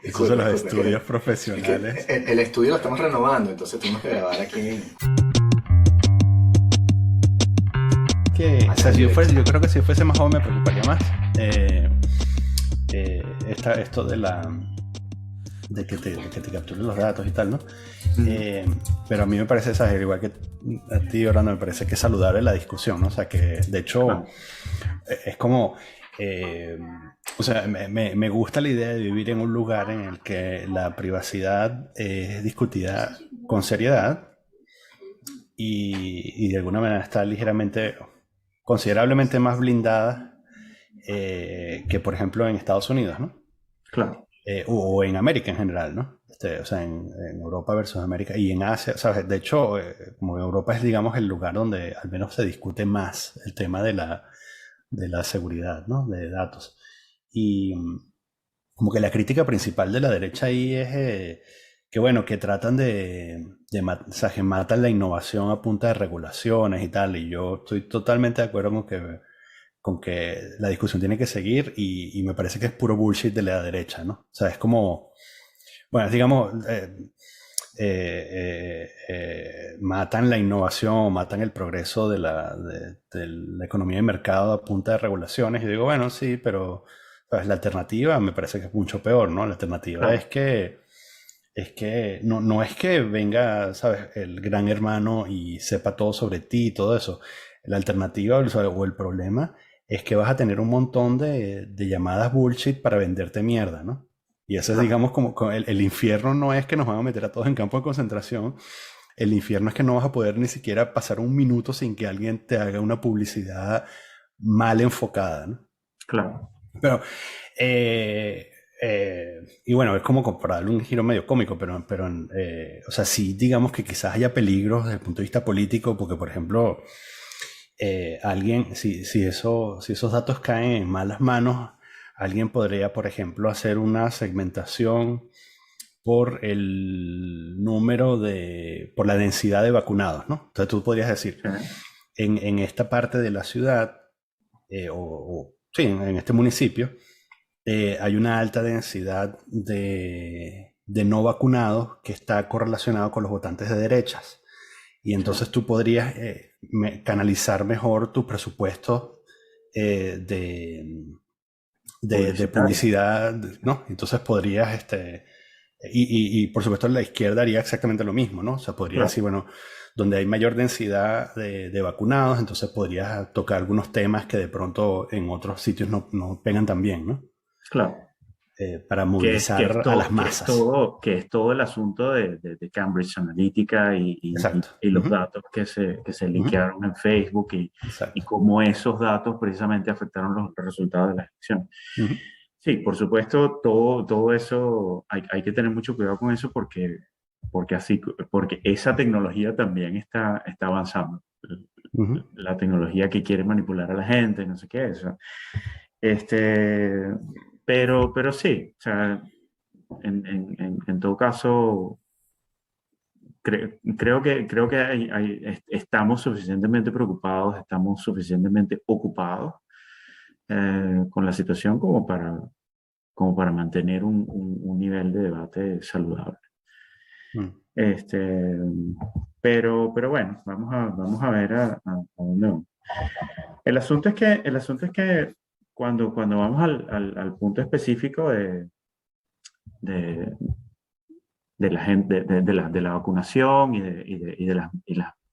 Esos son Disculpa, los disculpa. estudios Es que profesionales. el estudio lo estamos renovando, entonces tuvimos que grabar aquí O sea, en directo. yo creo que si fuese más joven me preocuparía más. Esto de que te capturen los datos y tal, ¿no? Ujú. Eh, pero a mí me parece, ¿sabes? Igual que a ti, Orlando, me parece que es saludable la discusión, ¿no? O sea, que de hecho Claro, es como, eh, o sea, me gusta la idea de vivir en un lugar en el que la privacidad es discutida con seriedad y de alguna manera está ligeramente, considerablemente más blindada que, por ejemplo, en Estados Unidos, ¿no? claro. O en América en general, ¿no? O sea, en Europa versus América y en Asia, ¿sabes? De hecho, como Europa es, digamos, el lugar donde al menos se discute más el tema de la seguridad, ¿no? De datos. Y como que la crítica principal de la derecha ahí es que, bueno, que tratan o sea, que matan la innovación a punta de regulaciones y tal. Y yo estoy totalmente de acuerdo con que la discusión tiene que seguir y me parece que es puro bullshit de la derecha, ¿no? O sea, es como, bueno, digamos, matan la innovación, matan el progreso de la economía de mercado a punta de regulaciones. Y digo, bueno, sí, pero pues, la alternativa me parece que es mucho peor, ¿no? La alternativa Claro. es que no es que venga, ¿sabes?, el gran hermano y sepa todo sobre ti y todo eso. La alternativa o el problema es que vas a tener un montón de llamadas bullshit para venderte mierda, ¿no? Y eso es, Claro. digamos, como el infierno no es que nos van a meter a todos en campo de concentración, el infierno es que no vas a poder ni siquiera pasar un minuto sin que alguien te haga una publicidad mal enfocada, ¿no? Claro. Pero, eh, y bueno, es como para darle un giro medio cómico, o sea, sí, digamos que quizás haya peligros desde el punto de vista político, porque, por ejemplo, si esos datos caen en malas manos, alguien podría, por ejemplo, hacer una segmentación por el por la densidad de vacunados, ¿no? Entonces tú podrías decir, Sí. en esta parte de la ciudad, sí, en este municipio, hay una alta densidad de no vacunados que está correlacionado con los votantes de derechas. Y Sí. entonces tú podrías canalizar mejor tu presupuesto eh, de, de Publicitario. publicidad, ¿no? Entonces podrías, y por supuesto la izquierda haría exactamente lo mismo, ¿no? O sea, podría decir, Claro. bueno, donde hay mayor densidad de vacunados, entonces podrías tocar algunos temas que de pronto en otros sitios no pegan tan bien, ¿no? Claro. Para Que es movilizar a las todo, masas. que es todo el asunto de Cambridge Analytica Exacto. y los Ujú, datos que se ujú, liquearon en Facebook y exacto. cómo esos datos precisamente afectaron los resultados de la elección. Ujú, Sí, por supuesto, todo eso hay que tener mucho cuidado con eso porque esa tecnología también está avanzando. ujú. La tecnología que quiere manipular a la gente, no sé qué, eso. Este, pero sí, o sea, en todo caso, creo que estamos suficientemente preocupados, estamos suficientemente ocupados con la situación como para mantener un nivel de debate saludable. Mm. Este, pero bueno, vamos a ver a dónde vamos. El asunto es que cuando vamos al punto específico de, de la gente, de la vacunación y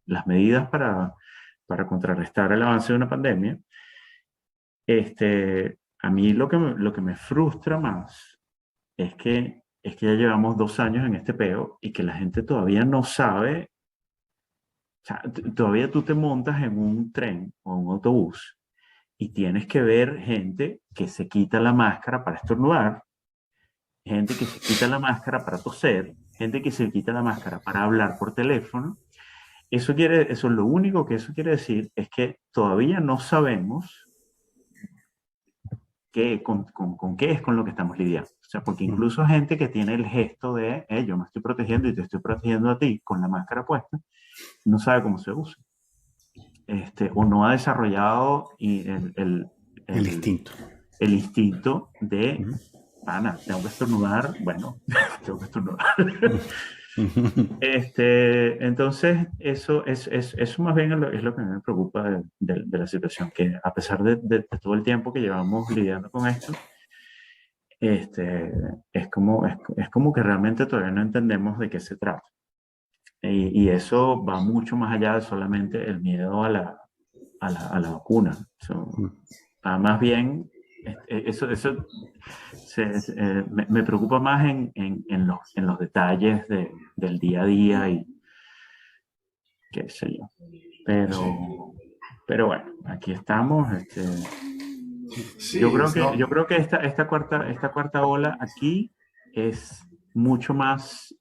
las medidas para contrarrestar el avance de una pandemia, a mí lo que me frustra más es que ya llevamos 2 años en este peo y que la gente todavía no sabe, o sea, todavía tú te montas en un tren o un autobús y tienes que ver gente que se quita la máscara para estornudar, gente que se quita la máscara para toser, gente que se quita la máscara para hablar por teléfono. Eso lo único que eso quiere decir es que todavía no sabemos con qué es con lo que estamos lidiando. O sea, porque Mm. incluso gente que tiene el gesto de, yo me estoy protegiendo y te estoy protegiendo a ti con la máscara puesta, no sabe cómo se usa. O no ha desarrollado El el, instinto. el instinto de Ujú. pana, tengo que estornudar, bueno, tengo que estornudar. Ujú. Entonces, eso más bien es lo que me preocupa de la situación, que a pesar de todo el tiempo que llevamos lidiando con esto, este, es como que realmente todavía no entendemos de qué se trata. Y eso va mucho más allá de solamente el miedo a la vacuna. Va más bien, eso me preocupa más en los detalles del día a día y qué sé yo. Sí, Pero bueno, aquí estamos. sí, Yo no, creo que esta cuarta ola aquí es mucho más,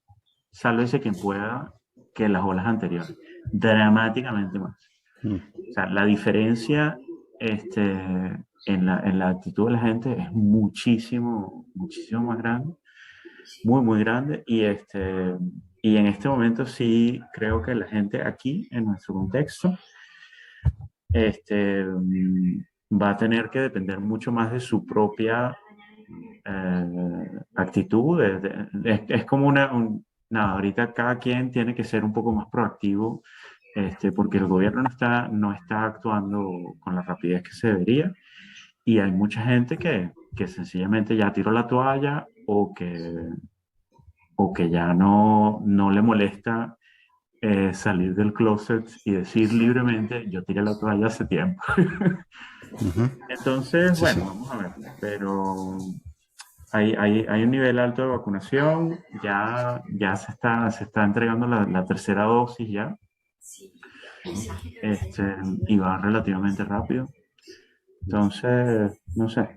sálvese quien pueda, que las olas anteriores. Dramáticamente más. O sea, la diferencia en la actitud de la gente es muchísimo, muchísimo más grande, muy, muy grande. Y en este momento sí creo que la gente aquí, en nuestro contexto, va a tener que depender mucho más de su propia actitud. Es como nada, ahorita cada quien tiene que ser un poco más proactivo, porque el gobierno no está actuando con la rapidez que se debería y hay mucha gente que sencillamente ya tiró la toalla o que ya no le molesta salir del closet y decir libremente, yo tiré la toalla hace tiempo. Ujú. Entonces, Sí, sí. bueno, vamos a ver, pero hay un nivel alto de vacunación, ya se está entregando la tercera dosis ya, y va relativamente rápido. Entonces, no sé.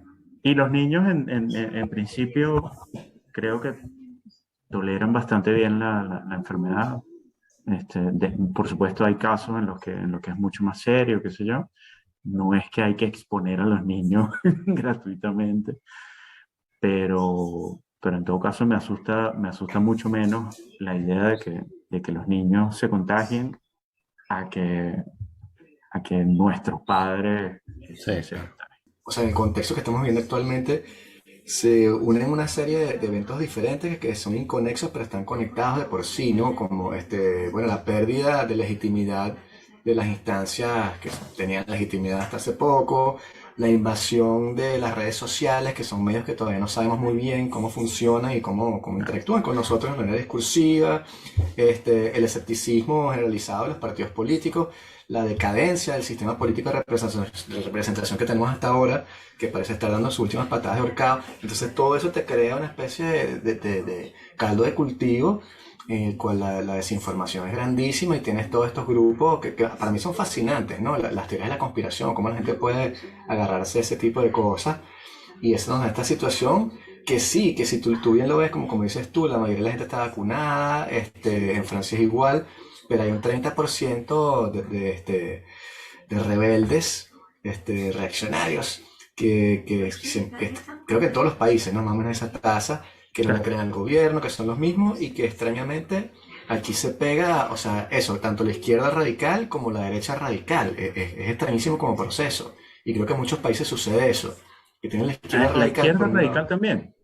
Y los niños en principio creo que toleran bastante bien la enfermedad. Por supuesto hay casos en los que es mucho más serio, qué sé yo. No es que hay que exponer a los niños gratuitamente, pero en todo caso me asusta mucho menos la idea de que los niños se contagien a que, a que nuestros padres Sí, se claro. contagien. o sea, en el contexto que estamos viviendo actualmente, se unen una serie de eventos diferentes que son inconexos pero están conectados de por sí, ¿no? Como bueno, la pérdida de legitimidad de las instancias que tenían legitimidad hasta hace poco, la invasión de las redes sociales, que son medios que todavía no sabemos muy bien cómo funcionan y cómo interactúan con nosotros de manera discursiva, el escepticismo generalizado de los partidos políticos, la decadencia del sistema político de representación que tenemos hasta ahora, que parece estar dando sus últimas patadas de ahorcado. Entonces todo eso te crea una especie de caldo de cultivo en el cual la desinformación es grandísima y tienes todos estos grupos que para mí son fascinantes, ¿no? Las teorías de la conspiración, cómo la gente puede agarrarse a ese tipo de cosas. Y es donde esta situación que sí, que si tú bien lo ves, como dices tú, la mayoría de la gente está vacunada, en Francia es igual, pero hay un 30% de rebeldes, reaccionarios, que creo que en todos los países, ¿no? Más o menos esa tasa, que no le creen al gobierno, que son los mismos y que extrañamente aquí se pega, o sea, eso, tanto la izquierda radical como la derecha radical. Es extrañísimo como proceso. Y creo que en muchos países sucede eso. Que tienen la izquierda La radical izquierda por un radical lado. también.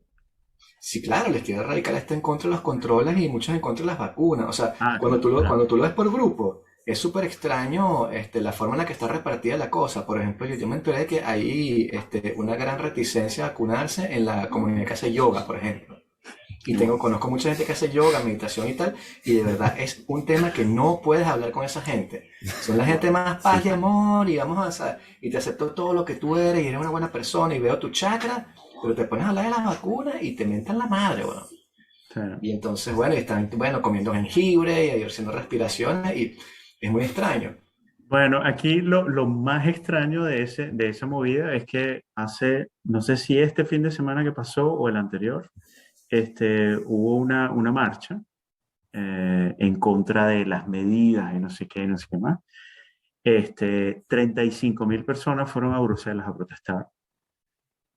Sí, claro, la izquierda radical está en contra de los controles y muchos en contra de las vacunas. O sea, Ah, cuando claro. tú lo ves por grupo, es súper extraño la forma en la que está repartida la cosa. Por ejemplo, yo me enteré de que hay una gran reticencia a vacunarse en la comunidad que hace yoga, por ejemplo. Y conozco mucha gente que hace yoga, meditación y tal, y de verdad es un tema que no puedes hablar con esa gente. Son la gente más Sí, paz y amor, y vamos a avanzar, y te acepto todo lo que tú eres, y eres una buena persona, y veo tu chakra, pero te pones a hablar de las vacunas y te mentan la madre, bueno. Sí. Y entonces, bueno, y están, bueno, comiendo jengibre y haciendo respiraciones, y es muy extraño. Bueno, aquí lo más extraño de esa movida es que no sé si este fin de semana que pasó o el anterior, hubo una marcha en contra de las medidas y no sé qué más. 35.000 personas fueron a Bruselas a protestar.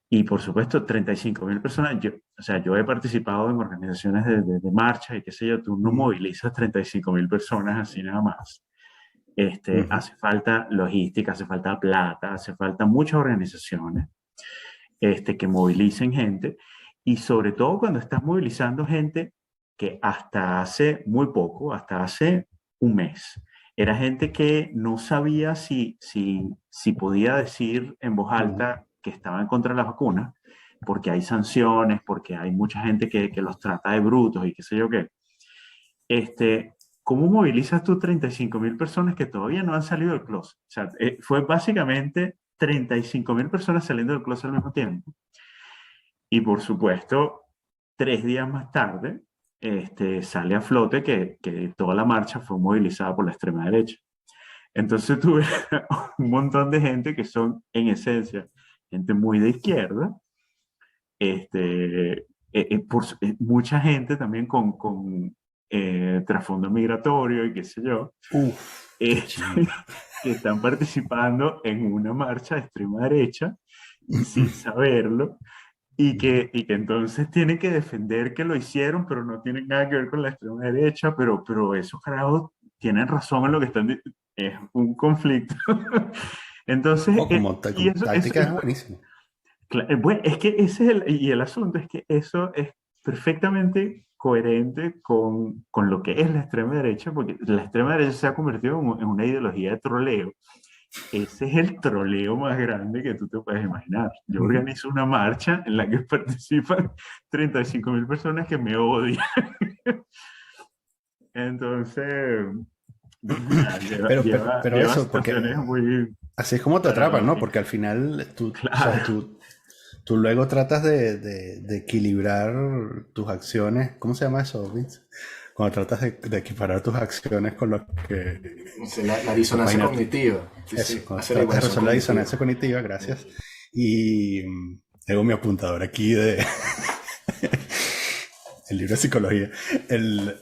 Y por supuesto, 35.000 personas, o sea, yo he participado en organizaciones de marchas y qué sé yo, tú no Ujú. movilizas 35.000 personas así nada más. ujú. Hace falta logística, hace falta plata, hace falta muchas organizaciones que movilicen gente. Y sobre todo cuando estás movilizando gente que hasta hace muy poco, hasta hace un mes, era gente que no sabía si podía decir en voz alta que estaba en contra de las vacunas, porque hay sanciones, porque hay mucha gente que los trata de brutos y qué sé yo qué. ¿Cómo movilizas tú 35.000 personas que todavía no han salido del closet? O sea, fue básicamente 35.000 personas saliendo del closet al mismo tiempo. Y por supuesto, 3 días más tarde, sale a flote que toda la marcha fue movilizada por la extrema derecha. Entonces tuve un montón de gente que son, en esencia, gente muy de izquierda, mucha gente también con trasfondo migratorio y qué sé yo, Uf, qué este, chimbo. que están participando en una marcha de extrema derecha sin saberlo y que entonces tienen que defender que lo hicieron, pero no tienen nada que ver con la extrema derecha, pero esos carajos tienen razón en lo que están diciendo. Es un conflicto. Entonces, O como, y como eso, táctica es buenísimo. bueno, es que ese es el asunto, es que eso es perfectamente coherente con lo que es la extrema derecha, porque la extrema derecha se ha convertido en una ideología de troleo. Ese es el troleo más grande que tú te puedes imaginar. Yo organizo una marcha en la que participan 35.000 personas que me odian. Entonces, nada, Pero lleva eso, porque situaciones muy así es como te atrapan, ¿no? Porque paradójicas. al final tú, o sea, Claro. tú luego tratas de equilibrar tus acciones. ¿Cómo se llama eso, Vince? Cuando tratas de equiparar tus acciones con lo que... O sea, la disonancia Imagínate. cognitiva. Sí, Eso, sí, cuando hacer la tratas de igualación resolver la cognitiva. disonancia cognitiva, gracias. Y tengo mi apuntador aquí de... el libro de psicología. El,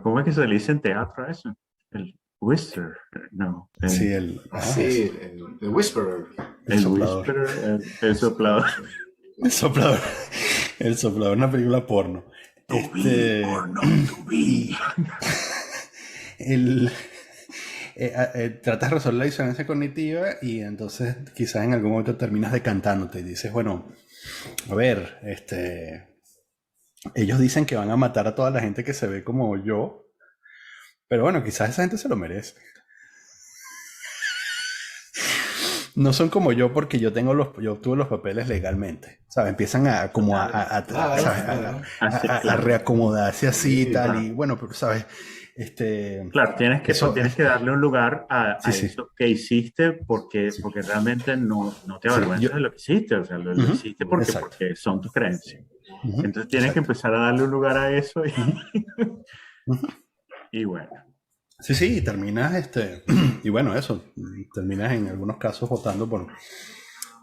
¿Cómo es que se le dice en teatro a eso? El whisper, no, sí, el... Así, eso, el Whisperer. el el soplador. whisper, el soplador. El soplador. El soplador, una película porno. To be or not to be. Y el, tratas de resolver la disonancia cognitiva y entonces quizás en algún momento terminas decantándote y dices, bueno, a ver, ellos dicen que van a matar a toda la gente que se ve como yo, pero bueno, quizás esa gente se lo merece. No son como yo porque yo obtuve los papeles legalmente. ¿Sabes? Empiezan a como Claro, ¿sabes? claro. Así, A claro, reacomodarse así y Sí, tal. claro. Y bueno, pero sabes, Claro, eso tienes es, que darle un lugar sí, a sí, eso que hiciste sí, porque realmente no te sí, yo, avergüenzas de lo que hiciste, o sea, lo ujú, hiciste exacto, porque son tus creencias. ujú, Entonces tienes que exacto, empezar a darle un lugar a eso ujú, ujú. y bueno, Sí, sí, y terminas, y bueno, eso, terminas en algunos casos votando por,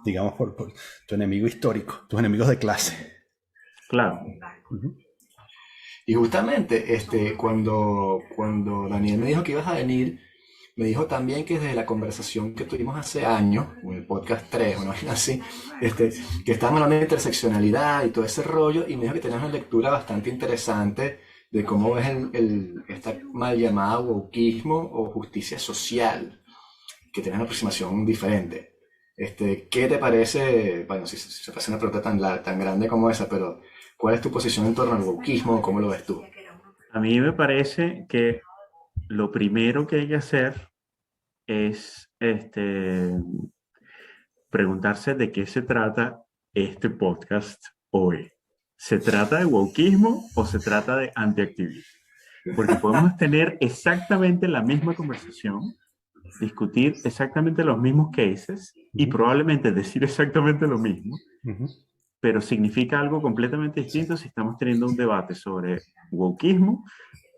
digamos, por tu enemigo histórico, tus enemigos de clase. claro. Ujú. Y justamente cuando Daniel me dijo que ibas a venir, me dijo también que desde la conversación que tuvimos hace años, en el podcast 3 o no así, que estábamos hablando de interseccionalidad y todo ese rollo, y me dijo que tenías una lectura bastante interesante de cómo ves esta mal llamada wokismo o justicia social, que tienes una aproximación diferente. ¿Qué te parece? Bueno, si se hace una pregunta tan grande como esa, pero ¿cuál es tu posición en torno al wokismo? ¿Cómo lo ves tú? A mí me parece que lo primero que hay que hacer es preguntarse de qué se trata este podcast hoy. ¿Se trata de wokismo o se trata de antiactivismo? Porque podemos tener exactamente la misma conversación, discutir exactamente los mismos cases y Ujú, probablemente decir exactamente lo mismo, ujú. pero significa algo completamente Sí. distinto si estamos teniendo un debate sobre wokismo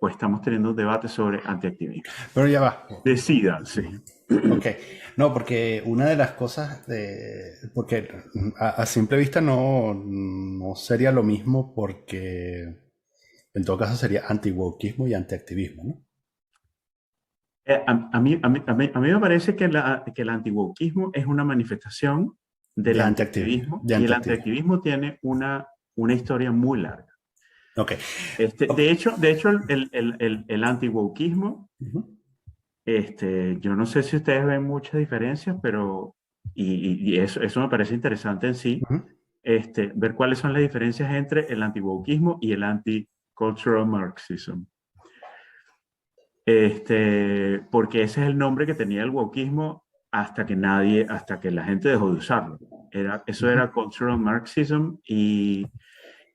o estamos teniendo un debate sobre antiactivismo. Pero ya va. Decídanse. Ok, no, porque una de las cosas porque a simple vista no sería lo mismo porque en todo caso sería anti-wokeismo y anti-activismo, ¿no? A mí me parece que el antiwokeismo es una manifestación del antiactivismo De y el antiactivismo. antiactivismo tiene una historia muy larga. Ok, ok. De hecho el antiwokeismo, Ujú, yo no sé si ustedes ven muchas diferencias, pero, y eso me parece interesante en sí. ujú, ver cuáles son las diferencias entre el anti-wokeismo y el anti-cultural Marxism. Porque ese es el nombre que tenía el wokeismo hasta que la gente dejó de usarlo. Eso era cultural Marxism y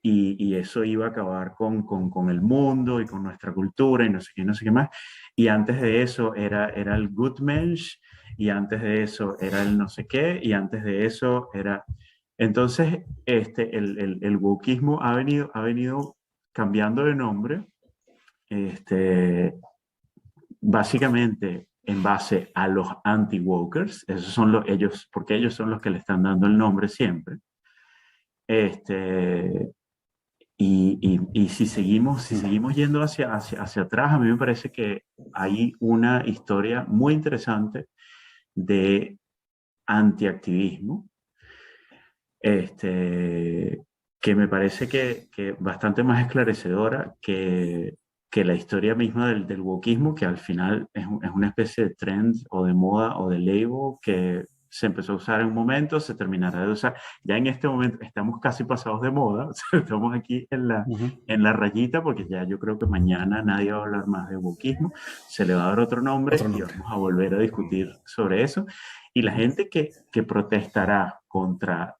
eso iba a acabar con el mundo y con nuestra cultura y no sé qué, no sé qué más. Y antes de eso era el Gutmensch, y antes de eso era el no sé qué, y antes de eso era... Entonces, el wokismo ha venido cambiando de nombre, básicamente en base a los anti-wokers, esos son ellos, porque ellos son los que le están dando el nombre siempre. Y si seguimos yendo hacia atrás, a mí me parece que hay una historia muy interesante de antiactivismo, que me parece que bastante más esclarecedora que la historia misma del wokismo, que al final es una especie de trend o de moda o de label que se empezó a usar en un momento, se terminará de usar. Ya en este momento estamos casi pasados de moda, o sea, estamos aquí en la rayita, porque ya yo creo que mañana nadie va a hablar más de wokismo, se le va a dar otro nombre y vamos a volver a discutir sobre eso. Y la gente que protestará contra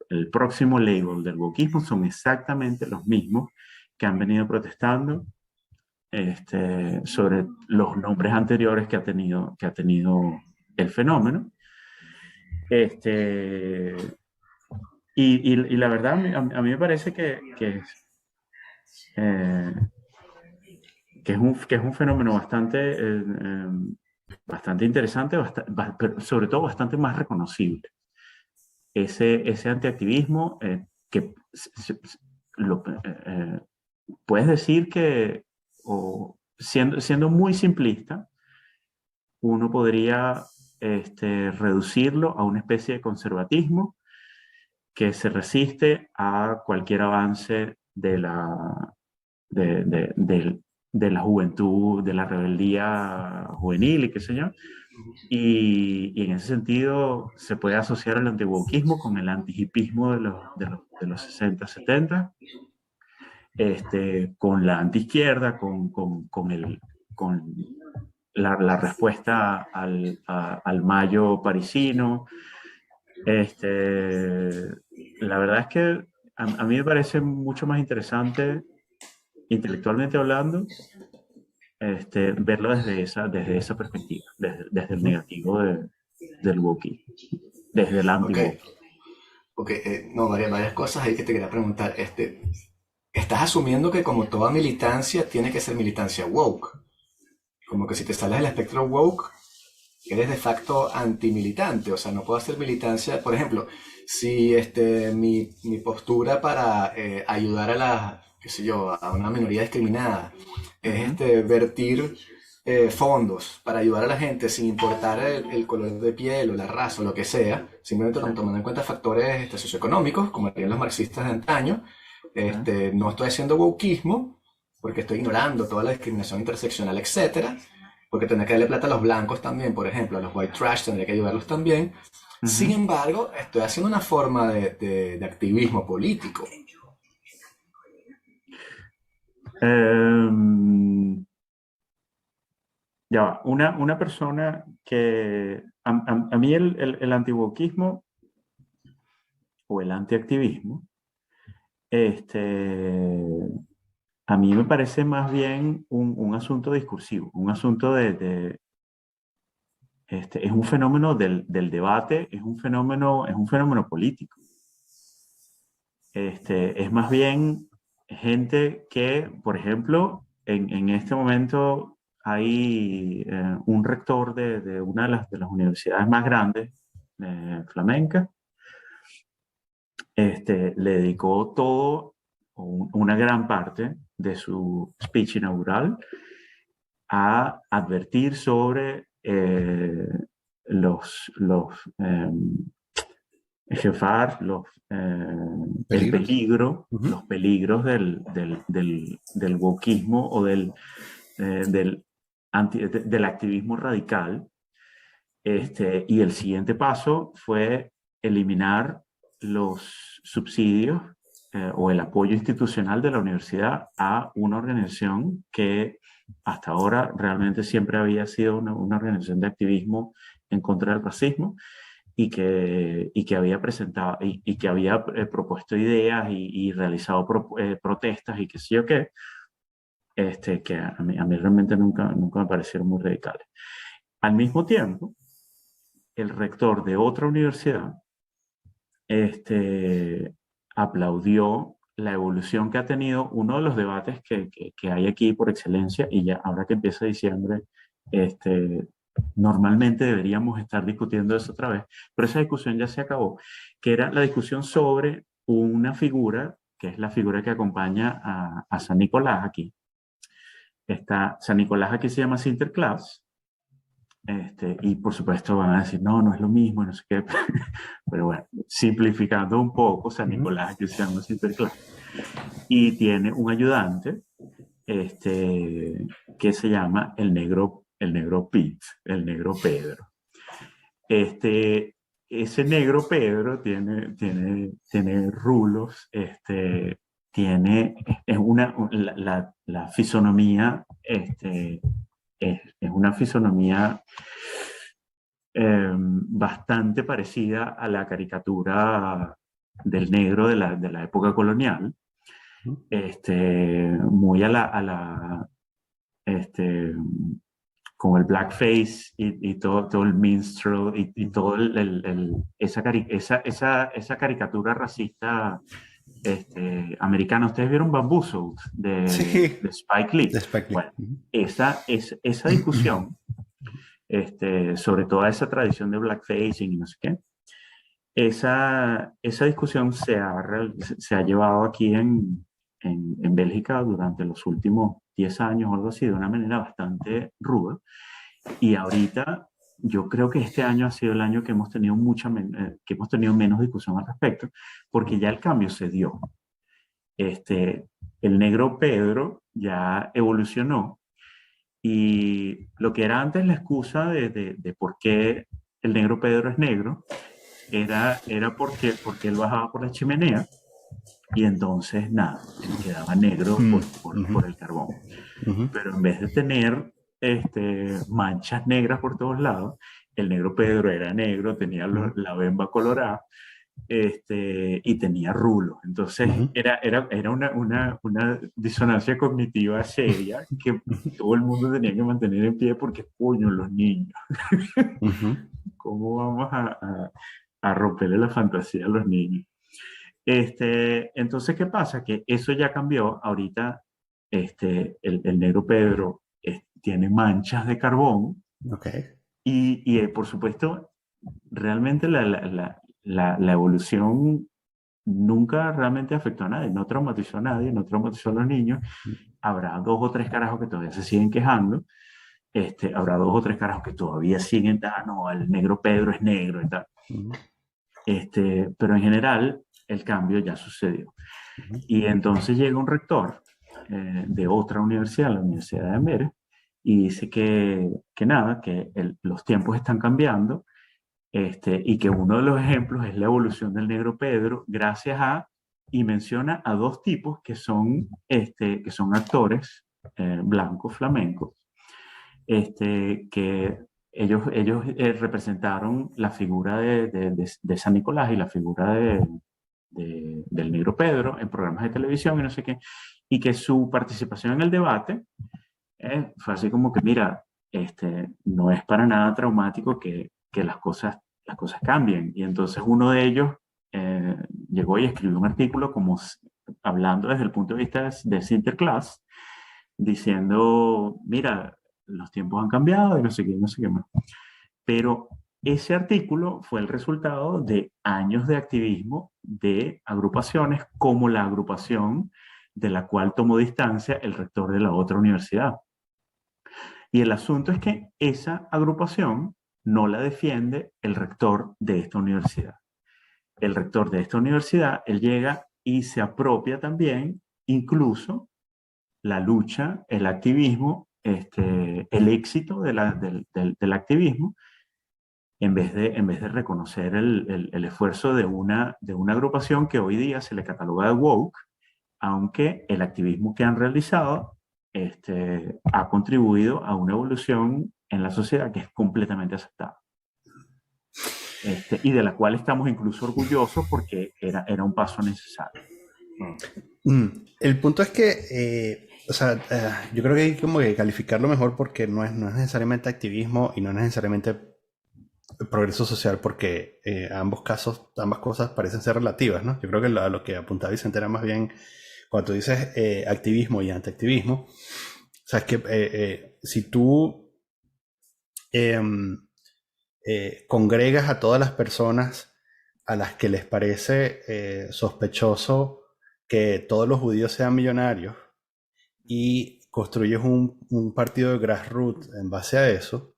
el próximo label del wokismo son exactamente los mismos que han venido protestando sobre los nombres anteriores que ha tenido el fenómeno. Y la verdad, a mí me parece que es un fenómeno bastante interesante, pero sobre todo bastante más reconocible. Ese antiactivismo que puedes decir que, siendo muy simplista, uno podría reducirlo a una especie de conservatismo que se resiste a cualquier avance de la juventud, de la rebeldía juvenil y qué sé yo. Y en ese sentido se puede asociar el antiwokeismo con el antihipismo de los 60, 70, con la antiizquierda, con la respuesta al mayo parisino. La verdad es que a mí me parece mucho más interesante, intelectualmente hablando, verlo desde esa perspectiva, desde el negativo del wokismo, desde el anti-woke. Ok, no, varias cosas ahí que te quería preguntar. Estás asumiendo que como toda militancia tiene que ser militancia woke. Como que si te sales del espectro woke, eres de facto antimilitante. O sea, no puedo hacer militancia. Por ejemplo, si mi postura para ayudar qué sé yo, a una minoría discriminada es vertir fondos para ayudar a la gente sin importar el color de piel o la raza o lo que sea, simplemente tomando en cuenta factores socioeconómicos, como harían los marxistas de antaño. No estoy haciendo wokismo porque estoy ignorando toda la discriminación interseccional, etcétera, porque tendría que darle plata a los blancos también, por ejemplo, a los white trash tendría que ayudarlos también. Sin embargo, estoy haciendo una forma de activismo político. Ya va, una persona que a mí el antiwokeismo o el antiactivismo, a mí me parece más bien un asunto discursivo, un asunto es un fenómeno del debate, es un fenómeno político. Es más bien gente que, por ejemplo, en este momento hay un rector de una de las universidades más grandes, flamenca, le dedicó una gran parte de su speech inaugural a advertir sobre los los peligros del wokismo o del activismo radical. Y el siguiente paso fue eliminar los subsidios o el apoyo institucional de la universidad a una organización que hasta ahora realmente siempre había sido una organización de activismo en contra del racismo y que había presentado y que había propuesto ideas y realizado protestas y qué sé yo qué, que a mí realmente nunca me parecieron muy radicales. Al mismo tiempo, el rector de otra universidad aplaudió la evolución que ha tenido uno de los debates que hay aquí por excelencia, y ya ahora que empieza diciembre, normalmente deberíamos estar discutiendo eso otra vez, pero esa discusión ya se acabó, que era la discusión sobre una figura, que es la figura que acompaña a San Nicolás aquí. San Nicolás aquí se llama Sinterklaas, y por supuesto van a decir, no, no es lo mismo, no sé qué, pero bueno, simplificando un poco, San Nicolás aquí se llama Sinterklaas, y tiene un ayudante, que se llama el negro Pete, el negro Pedro. Ese negro Pedro tiene rulos, tiene, es la fisonomía, es una fisonomía bastante parecida a la caricatura del negro de la época colonial, muy a la como el blackface y todo el minstrel y todo esa caricatura racista americana. ¿Ustedes vieron Bamboozled Sí, de Spike Lee? de Spike Lee. Bueno, esa discusión, sobre toda esa tradición de blackfacing y no sé qué, esa discusión se ha llevado aquí en Bélgica durante los últimos 10 años o algo así, de una manera bastante ruda. Y ahorita, yo creo que este año ha sido el año que hemos tenido menos discusión al respecto, porque ya el cambio se dio. El negro Pedro ya evolucionó, y lo que era antes la excusa de por qué el negro Pedro es negro, era porque él bajaba por la chimenea y entonces nada, él quedaba negro por el carbón. Pero en vez de tener manchas negras por todos lados, el negro Pedro era negro, tenía la bemba colorada, y tenía rulos. Entonces era una disonancia cognitiva seria que todo el mundo tenía que mantener en pie porque, coño, los niños. ¿Cómo vamos a romperle la fantasía a los niños? Entonces, ¿qué pasa? Que eso ya cambió. Ahorita el negro Pedro tiene manchas de carbón. Okay. Y por supuesto, realmente la evolución nunca realmente afectó a nadie, no traumatizó a nadie, no traumatizó a los niños. Habrá 2 o 3 carajos que todavía se siguen quejando. Habrá 2 o 3 carajos que todavía siguen, no, el negro Pedro es negro y tal. Pero en general, el cambio ya sucedió. Y entonces llega un rector de otra universidad, la Universidad de Amberes, y dice que nada, que los tiempos están cambiando, y que uno de los ejemplos es la evolución del negro Pedro gracias a, y menciona a 2 tipos que son actores blancos flamencos, que ellos representaron la figura de San Nicolás y la figura del negro Pedro en programas de televisión y no sé qué, y que su participación en el debate fue así como que, mira, no es para nada traumático que las cosas cambien. Y entonces uno de ellos llegó y escribió un artículo como hablando desde el punto de vista de Sinterklaas, diciendo, mira, los tiempos han cambiado y no sé qué más. Pero ese artículo fue el resultado de años de activismo de agrupaciones como la agrupación de la cual tomó distancia el rector de la otra universidad. Y el asunto es que esa agrupación no la defiende el rector de esta universidad. El rector de esta universidad, él llega y se apropia también incluso la lucha, el activismo, el éxito del activismo, en vez de reconocer el esfuerzo de una agrupación que hoy día se le cataloga de woke, aunque el activismo que han realizado ha contribuido a una evolución en la sociedad que es completamente aceptada. Y de la cual estamos incluso orgullosos porque era un paso necesario. El punto es que, o sea, yo creo que hay como que calificarlo mejor porque no es necesariamente activismo y no es necesariamente progreso social, porque ambas cosas parecen ser relativas, ¿no? Yo creo que lo que apuntaba Vicente era más bien cuando tú dices activismo y antiactivismo. O sea, es que si tú congregas a todas las personas a las que les parece sospechoso que todos los judíos sean millonarios y construyes un partido de grassroots en base a eso,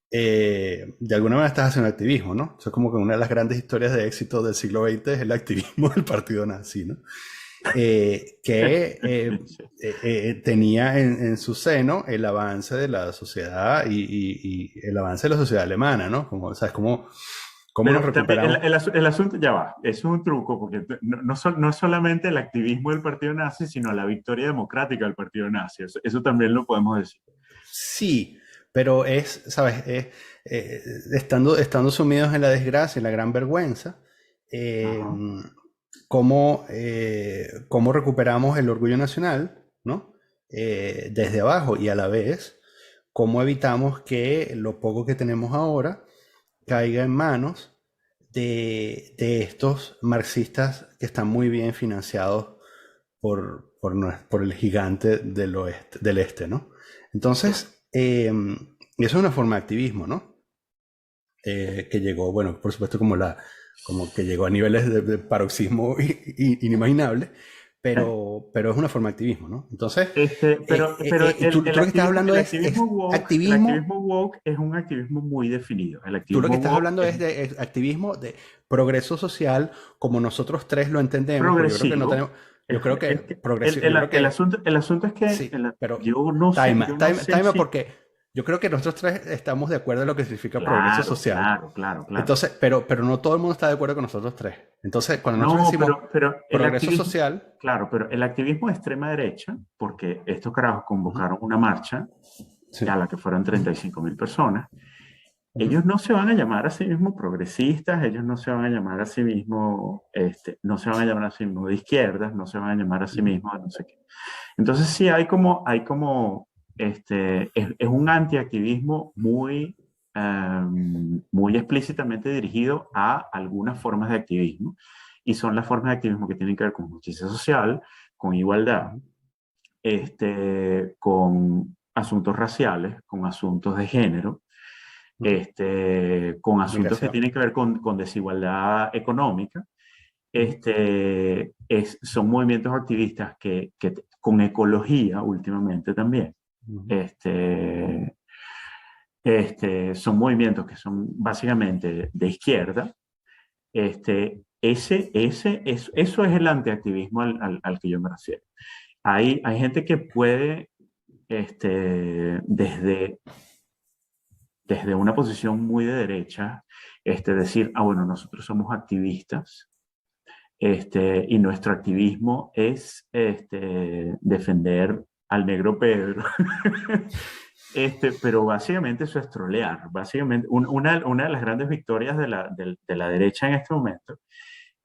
de alguna manera estás haciendo activismo, ¿no? Eso es como que una de las grandes historias de éxito del siglo XX es el activismo del partido nazi, ¿no? Tenía en su seno el avance de la sociedad y el avance de la sociedad alemana, ¿no? Como, ¿sabes? ¿Cómo nos recuperamos? El asunto ya va, es un truco, porque no es solamente el activismo del partido nazi, sino la victoria democrática del partido nazi. Eso también lo podemos decir. Sí, pero ¿sabes? Estando sumidos en la desgracia, en la gran vergüenza, cómo recuperamos el orgullo nacional, ¿no? Desde abajo, y a la vez, cómo evitamos que lo poco que tenemos ahora caiga en manos de estos marxistas que están muy bien financiados por el gigante del este, ¿no? Entonces, eso es una forma de activismo, ¿no? Que llegó, bueno, por supuesto como que llegó a niveles de paroxismo inimaginables, pero es una forma de activismo, ¿no? Entonces, tú lo que estás hablando es activismo. El activismo woke es un activismo muy definido. Tú lo que estás hablando es de activismo de progreso social, como nosotros tres lo entendemos. Progresivo. Yo creo que progresivo. El asunto es que sí, pero yo no sé. Porque yo creo que nosotros tres estamos de acuerdo en lo que significa progreso social. Claro. Entonces, pero no todo el mundo está de acuerdo con nosotros tres. Entonces, cuando nosotros decimos progreso social... Claro, pero el activismo de extrema derecha, porque estos carajos convocaron una marcha, a la que fueron 35.000 personas, ellos no se van a llamar a sí mismos progresistas, ellos no se van a llamar a sí mismos, no se van a llamar a sí mismos de izquierdas, no se van a llamar a sí mismos de no sé qué. Entonces sí hay como es un antiactivismo muy explícitamente dirigido a algunas formas de activismo, y son las formas de activismo que tienen que ver con justicia social, con igualdad, con asuntos raciales, con asuntos de género, con asuntos que tienen que ver con desigualdad económica. Son movimientos activistas que con ecología últimamente también. Son movimientos que son básicamente de izquierda. Eso es el antiactivismo al que yo me refiero. Hay gente que puede, desde una posición muy de derecha, decir, bueno, nosotros somos activistas, y nuestro activismo es defender al negro Pedro. Pero básicamente eso es trolear. Básicamente, una de las grandes victorias de la derecha en este momento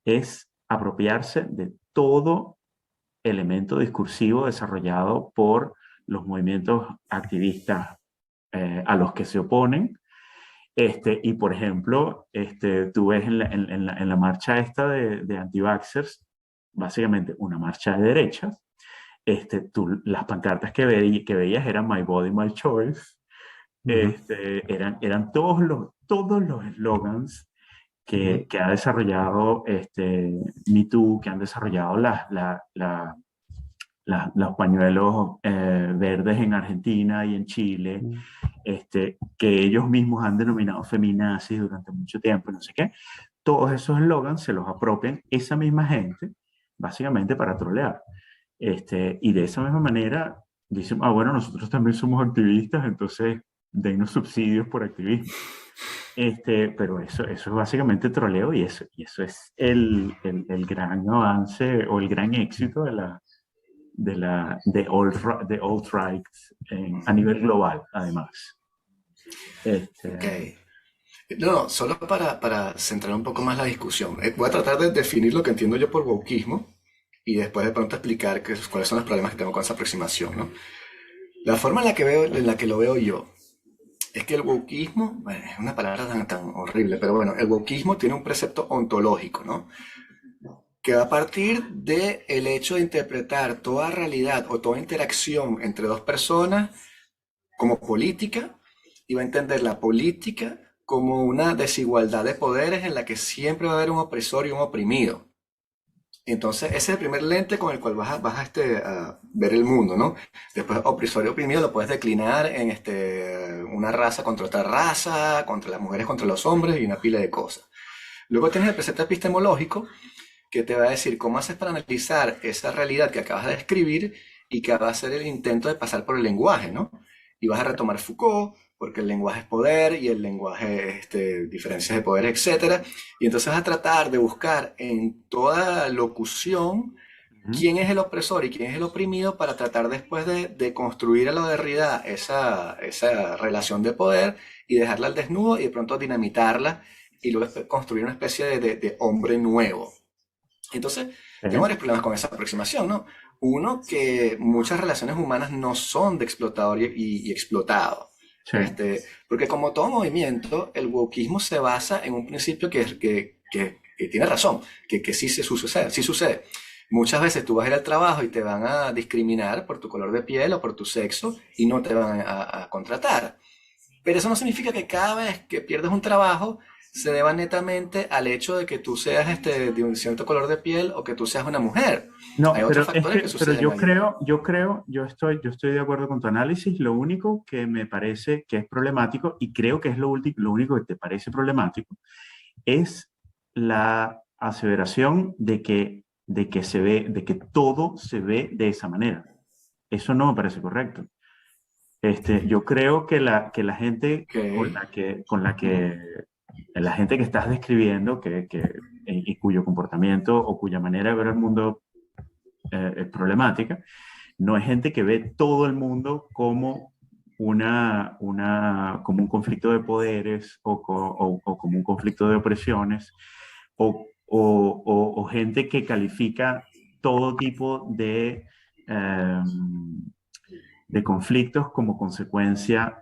es apropiarse de todo elemento discursivo desarrollado por los movimientos activistas a los que se oponen. Y por ejemplo, tú ves en la marcha esta de anti-vaxxers, básicamente una marcha de derechas. Las pancartas que veías eran My Body, My Choice. Eran todos los eslogans que ha desarrollado Me Too, que han desarrollado los pañuelos verdes en Argentina y en Chile, que ellos mismos han denominado feminazis durante mucho tiempo, no sé qué. Todos esos eslogans se los apropian esa misma gente, básicamente para trolear. Y de esa misma manera dicen, bueno, nosotros también somos activistas, entonces dennos subsidios por activismo. Pero eso es básicamente troleo y eso es el gran avance o el gran éxito de alt-right a nivel global, además. Ok. Este, No, solo para centrar un poco más la discusión. Voy a tratar de definir lo que entiendo yo por wokismo y después de pronto explicar cuáles son los problemas que tengo con esa aproximación, ¿no? La forma en la que lo veo yo es que el wokismo, bueno, es una palabra tan horrible, pero bueno, el wokismo tiene un precepto ontológico, ¿no? Que va a partir del hecho de interpretar toda realidad o toda interacción entre dos personas como política y va a entender la política como una desigualdad de poderes en la que siempre va a haber un opresor y un oprimido. Entonces, ese es el primer lente con el cual a ver el mundo, ¿no? Después, opresor y oprimido lo puedes declinar en una raza contra otra raza, contra las mujeres contra los hombres y una pila de cosas. Luego tienes el precepto epistemológico que te va a decir cómo haces para analizar esa realidad que acabas de describir y que va a ser el intento de pasar por el lenguaje, ¿no? Y vas a retomar Foucault, porque el lenguaje es poder y el lenguaje es diferencias de poder, etcétera. Y entonces vas a tratar de buscar en toda locución quién es el opresor y quién es el oprimido para tratar después de construir a la Derrida esa relación de poder y dejarla al desnudo y de pronto dinamitarla y luego construir una especie de hombre nuevo. Entonces, tengo varios problemas con esa aproximación, ¿no? Uno, que muchas relaciones humanas no son de explotador y explotado. sí. Porque como todo movimiento, el wokismo se basa en un principio que tiene razón, que sí sucede, sí sucede. Muchas veces tú vas a ir al trabajo y te van a discriminar por tu color de piel o por tu sexo y no te van a contratar. Pero eso no significa que cada vez que pierdes un trabajo se deba netamente al hecho de que tú seas de un cierto color de piel o que tú seas una mujer. No, Hay otros factores que suceden pero allí. yo estoy de acuerdo con tu análisis. Lo único que me parece que es problemático, y creo que es lo único que te parece problemático, es la aseveración de que todo se ve de esa manera. Eso no me parece correcto. Yo creo que la gente Ok. la gente que estás describiendo, y cuyo comportamiento o cuya manera de ver el mundo es problemática, no es gente que ve todo el mundo como como un conflicto de poderes o como un conflicto de opresiones o gente que califica todo tipo de conflictos como consecuencia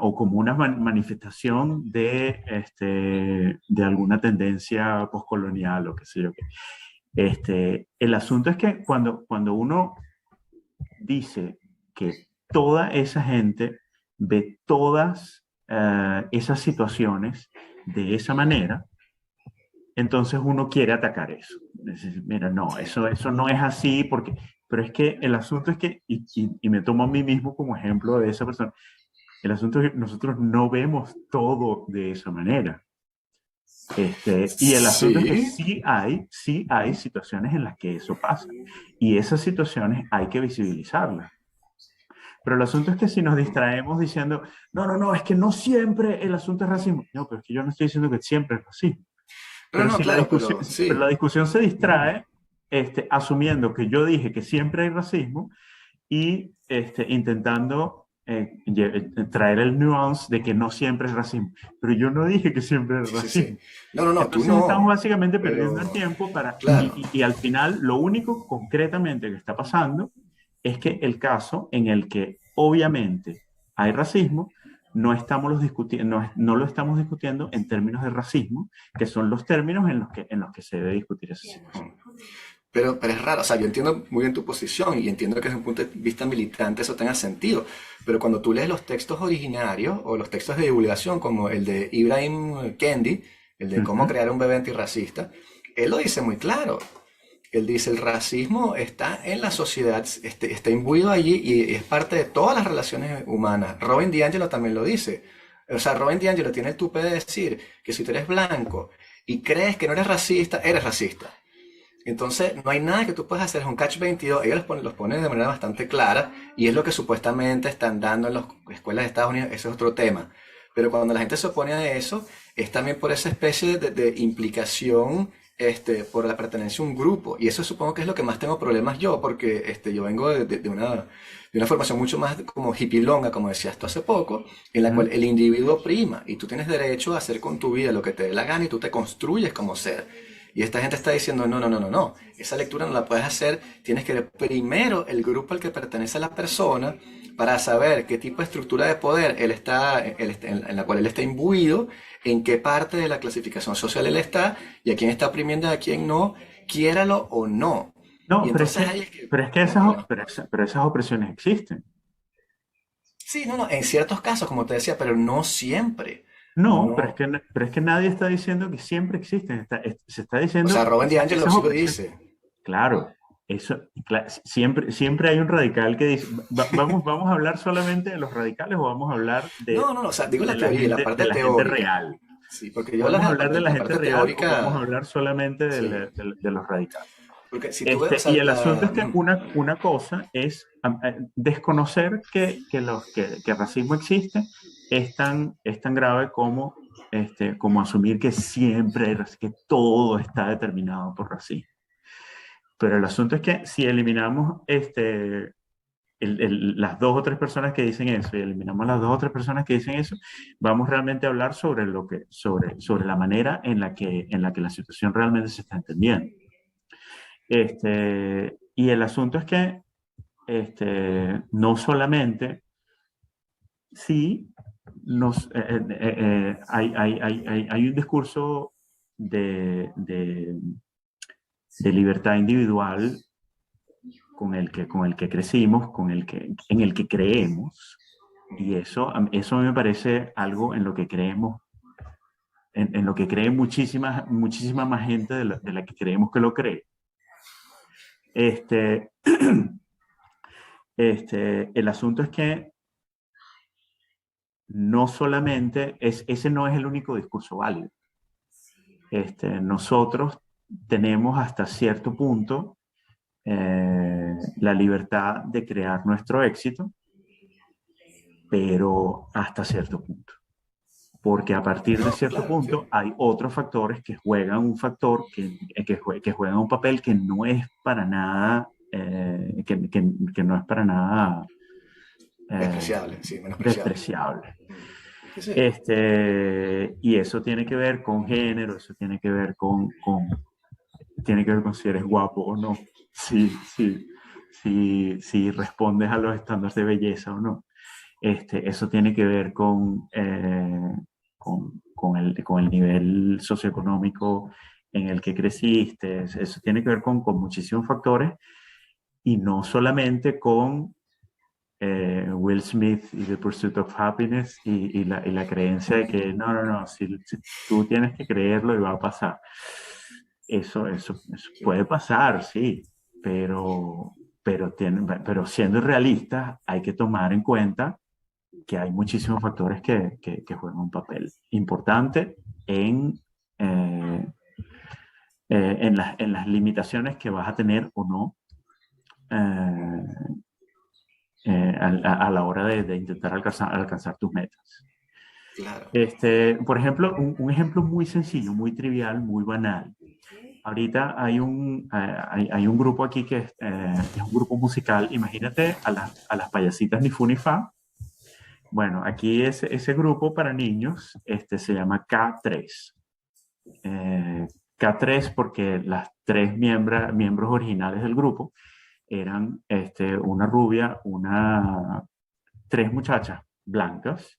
o como una manifestación de alguna tendencia postcolonial o qué sé yo qué. El asunto es que cuando uno dice que toda esa gente ve todas esas situaciones de esa manera, entonces uno quiere atacar eso. Mira, no, eso no es así, pero es que el asunto es que, y me tomo a mí mismo como ejemplo de esa persona, el asunto es que nosotros no vemos todo de esa manera. Y el asunto es que Sí. sí hay situaciones en las que eso pasa. Y esas situaciones hay que visibilizarlas. Pero el asunto es que si nos distraemos diciendo, no, es que no siempre el asunto es racismo. No, pero es que yo no estoy diciendo que siempre es racismo. No, Pero no, si claro, pero pero la sí. discusión se distrae, asumiendo que yo dije que siempre hay racismo y intentando traer el nuance de que no siempre es racismo. Pero yo no dije que siempre es Sí, sí, sí. racismo. No, no, no, tú Entonces estamos no. básicamente perdiendo el Pero, tiempo claro. y al final lo único concretamente que está pasando es que el caso en el que obviamente hay racismo, no lo estamos discutiendo en términos de racismo, que son los términos en los que se debe discutir esa situación. Pero es raro, o sea, yo entiendo muy bien tu posición y entiendo que desde un punto de vista militante eso tenga sentido, pero cuando tú lees los textos originarios o los textos de divulgación como el de Ibrahim Kendi, el de cómo Ujú. crear un bebé antirracista, él lo dice muy claro. Él dice, el racismo está en la sociedad, está imbuido allí y es parte de todas las relaciones humanas. Robin DiAngelo también lo dice. O sea, Robin DiAngelo tiene el tupé de decir que si tú eres blanco y crees que no eres racista, eres racista. Entonces, no hay nada que tú puedas hacer, es un catch 22. Ellos los ponen de manera bastante clara y es lo que supuestamente están dando en las escuelas de Estados Unidos, ese es otro tema. Pero cuando la gente se opone a eso, es también por esa especie de implicación por la pertenencia a un grupo. Y eso supongo que es lo que más tengo problemas yo, porque yo vengo de una formación mucho más como hippilonga, como decías tú hace poco, en la cual Ujú. el individuo prima y tú tienes derecho a hacer con tu vida lo que te dé la gana y tú te construyes como ser. Y esta gente está diciendo, no, no, no, no, no, esa lectura no la puedes hacer, tienes que ver primero el grupo al que pertenece la persona para saber qué tipo de estructura de poder en la cual él está imbuido, en qué parte de la clasificación social él está y a quién está oprimiendo y a quién no, quiéralo o no. Y No, entonces ahí es que pero es que tengo problemas. pero esas opresiones existen. Sí, no, no, en ciertos casos, como te decía, pero no siempre. No, No. pero es que nadie está diciendo que siempre existen. Se está O sea, diciendo Robin DiAngelo esas sí lo opresiones. dice. Claro, siempre hay un radical que dice, vamos a hablar solamente de los radicales o vamos a hablar No, no, no, o sea, digo la teoría, la de parte la gente teórica. real. Sí, porque yo hablo ¿Podemos de hablar de la la gente parte real o vamos a teórica. hablar solamente Sí. de los radicales? Porque si tú ves, o sea, Y el asunto es que una cosa es desconocer que el racismo existe, es tan grave como, como asumir que siempre que todo está determinado por racismo. Pero el asunto es que si eliminamos las dos o tres personas que dicen eso y eliminamos las dos o tres personas que dicen eso, vamos realmente a hablar sobre sobre la manera en la que la situación realmente se está entendiendo. Y el asunto es que no solamente sí hay un discurso de, de, de libertad individual con el que crecimos, en el que creemos, y eso a mí me parece algo en lo que creemos, en lo que cree muchísima más gente de la que creemos que lo cree. Este, el asunto es que no solamente ese no es el único discurso válido. Nosotros tenemos hasta cierto punto la libertad de crear nuestro éxito, pero hasta cierto punto. Porque a partir de no, cierto claro, sí. punto hay otros factores que juegan un factor que juegan un papel que no es para nada, que no es para nada eh, Despreciable, sí, menospreciable. despreciable. Sí, sí. Y eso tiene que ver con género, eso tiene que ver con si eres guapo o no, si respondes a los estándares de belleza o no. Eso tiene que ver con el nivel socioeconómico en el que creciste, eso tiene que ver con muchísimos factores y no solamente con Will Smith y The Pursuit of Happiness y la creencia de que no, no, no, si tú tienes que creerlo y va a pasar. Eso Sí. puede pasar, sí, pero siendo realistas hay que tomar en cuenta que hay muchísimos factores que juegan un papel importante en, eh, en las limitaciones que vas a tener o no eh, a la hora de intentar alcanzar tus metas. Claro. Por ejemplo, un ejemplo muy sencillo, muy trivial, muy banal. Ahorita hay un grupo aquí que es un grupo musical. Imagínate a las payasitas ni fu ni fa. Bueno, aquí ese grupo para niños se llama K3. K3 porque las tres miembros originales del grupo eran una rubia, tres muchachas blancas,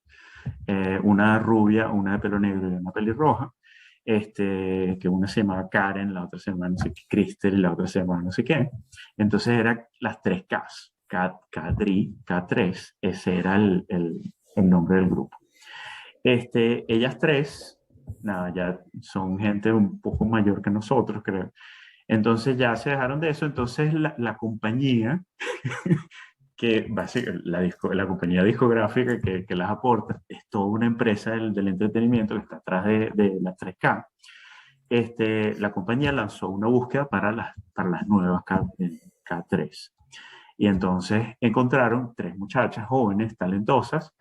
una rubia, una de pelo negro y una pelirroja, que una se llamaba Karen, la otra se llamaba no sé qué, Crystal y la otra se llamaba no sé qué. Entonces eran las tres Ks, K3, ese era el nombre del grupo. Ellas tres, nada, ya son gente un poco mayor que nosotros, creo. Entonces ya se dejaron de eso, entonces la compañía la compañía discográfica que las aporta es toda una empresa del entretenimiento que está atrás de las 3K. La compañía lanzó una búsqueda para las nuevas K3. Y entonces encontraron tres muchachas jóvenes, talentosas,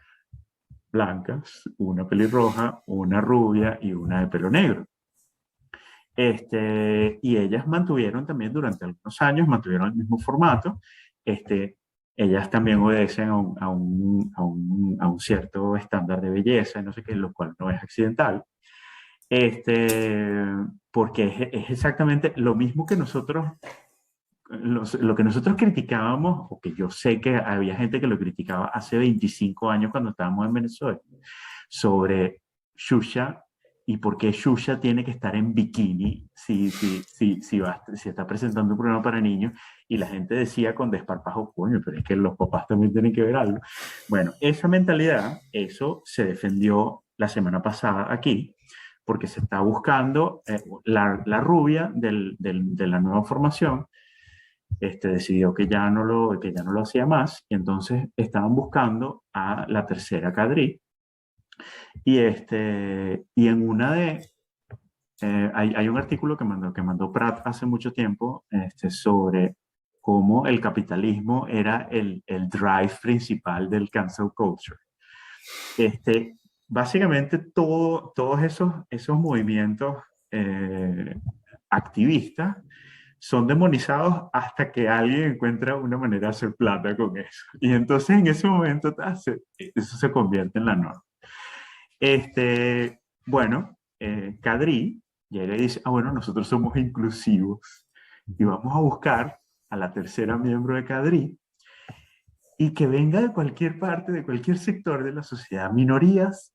blancas, una pelirroja, una rubia y una de pelo negro. Y ellas mantuvieron también durante algunos años, mantuvieron el mismo formato. Ellas también obedecen a un cierto estándar de belleza, no sé qué, lo cual no es accidental. Porque es exactamente lo mismo que nosotros, lo que nosotros criticábamos, o que yo sé que había gente que lo criticaba hace 25 años cuando estábamos en Venezuela, sobre Xuxa y por qué Xuxa tiene que estar en bikini si está presentando un programa para niños, y la gente decía con desparpajo, coño, pero es que los papás también tienen que ver algo. Bueno, esa mentalidad, eso se defendió la semana pasada aquí, porque se está buscando la rubia de la nueva formación. Decidió que ya no lo hacía más, y entonces estaban buscando a la tercera Cadrí. Y en una hay un artículo que mandó Pratt hace mucho tiempo, sobre cómo el capitalismo era el drive principal del cancel culture. Básicamente todos esos movimientos activistas son demonizados hasta que alguien encuentra una manera de hacer plata con eso. Y entonces en ese momento eso se convierte en la norma. Bueno, Cadrí llega y dice, bueno, nosotros somos inclusivos y vamos a buscar a la tercera miembro de Cadrí, y que venga de cualquier parte, de cualquier sector de la sociedad. Minorías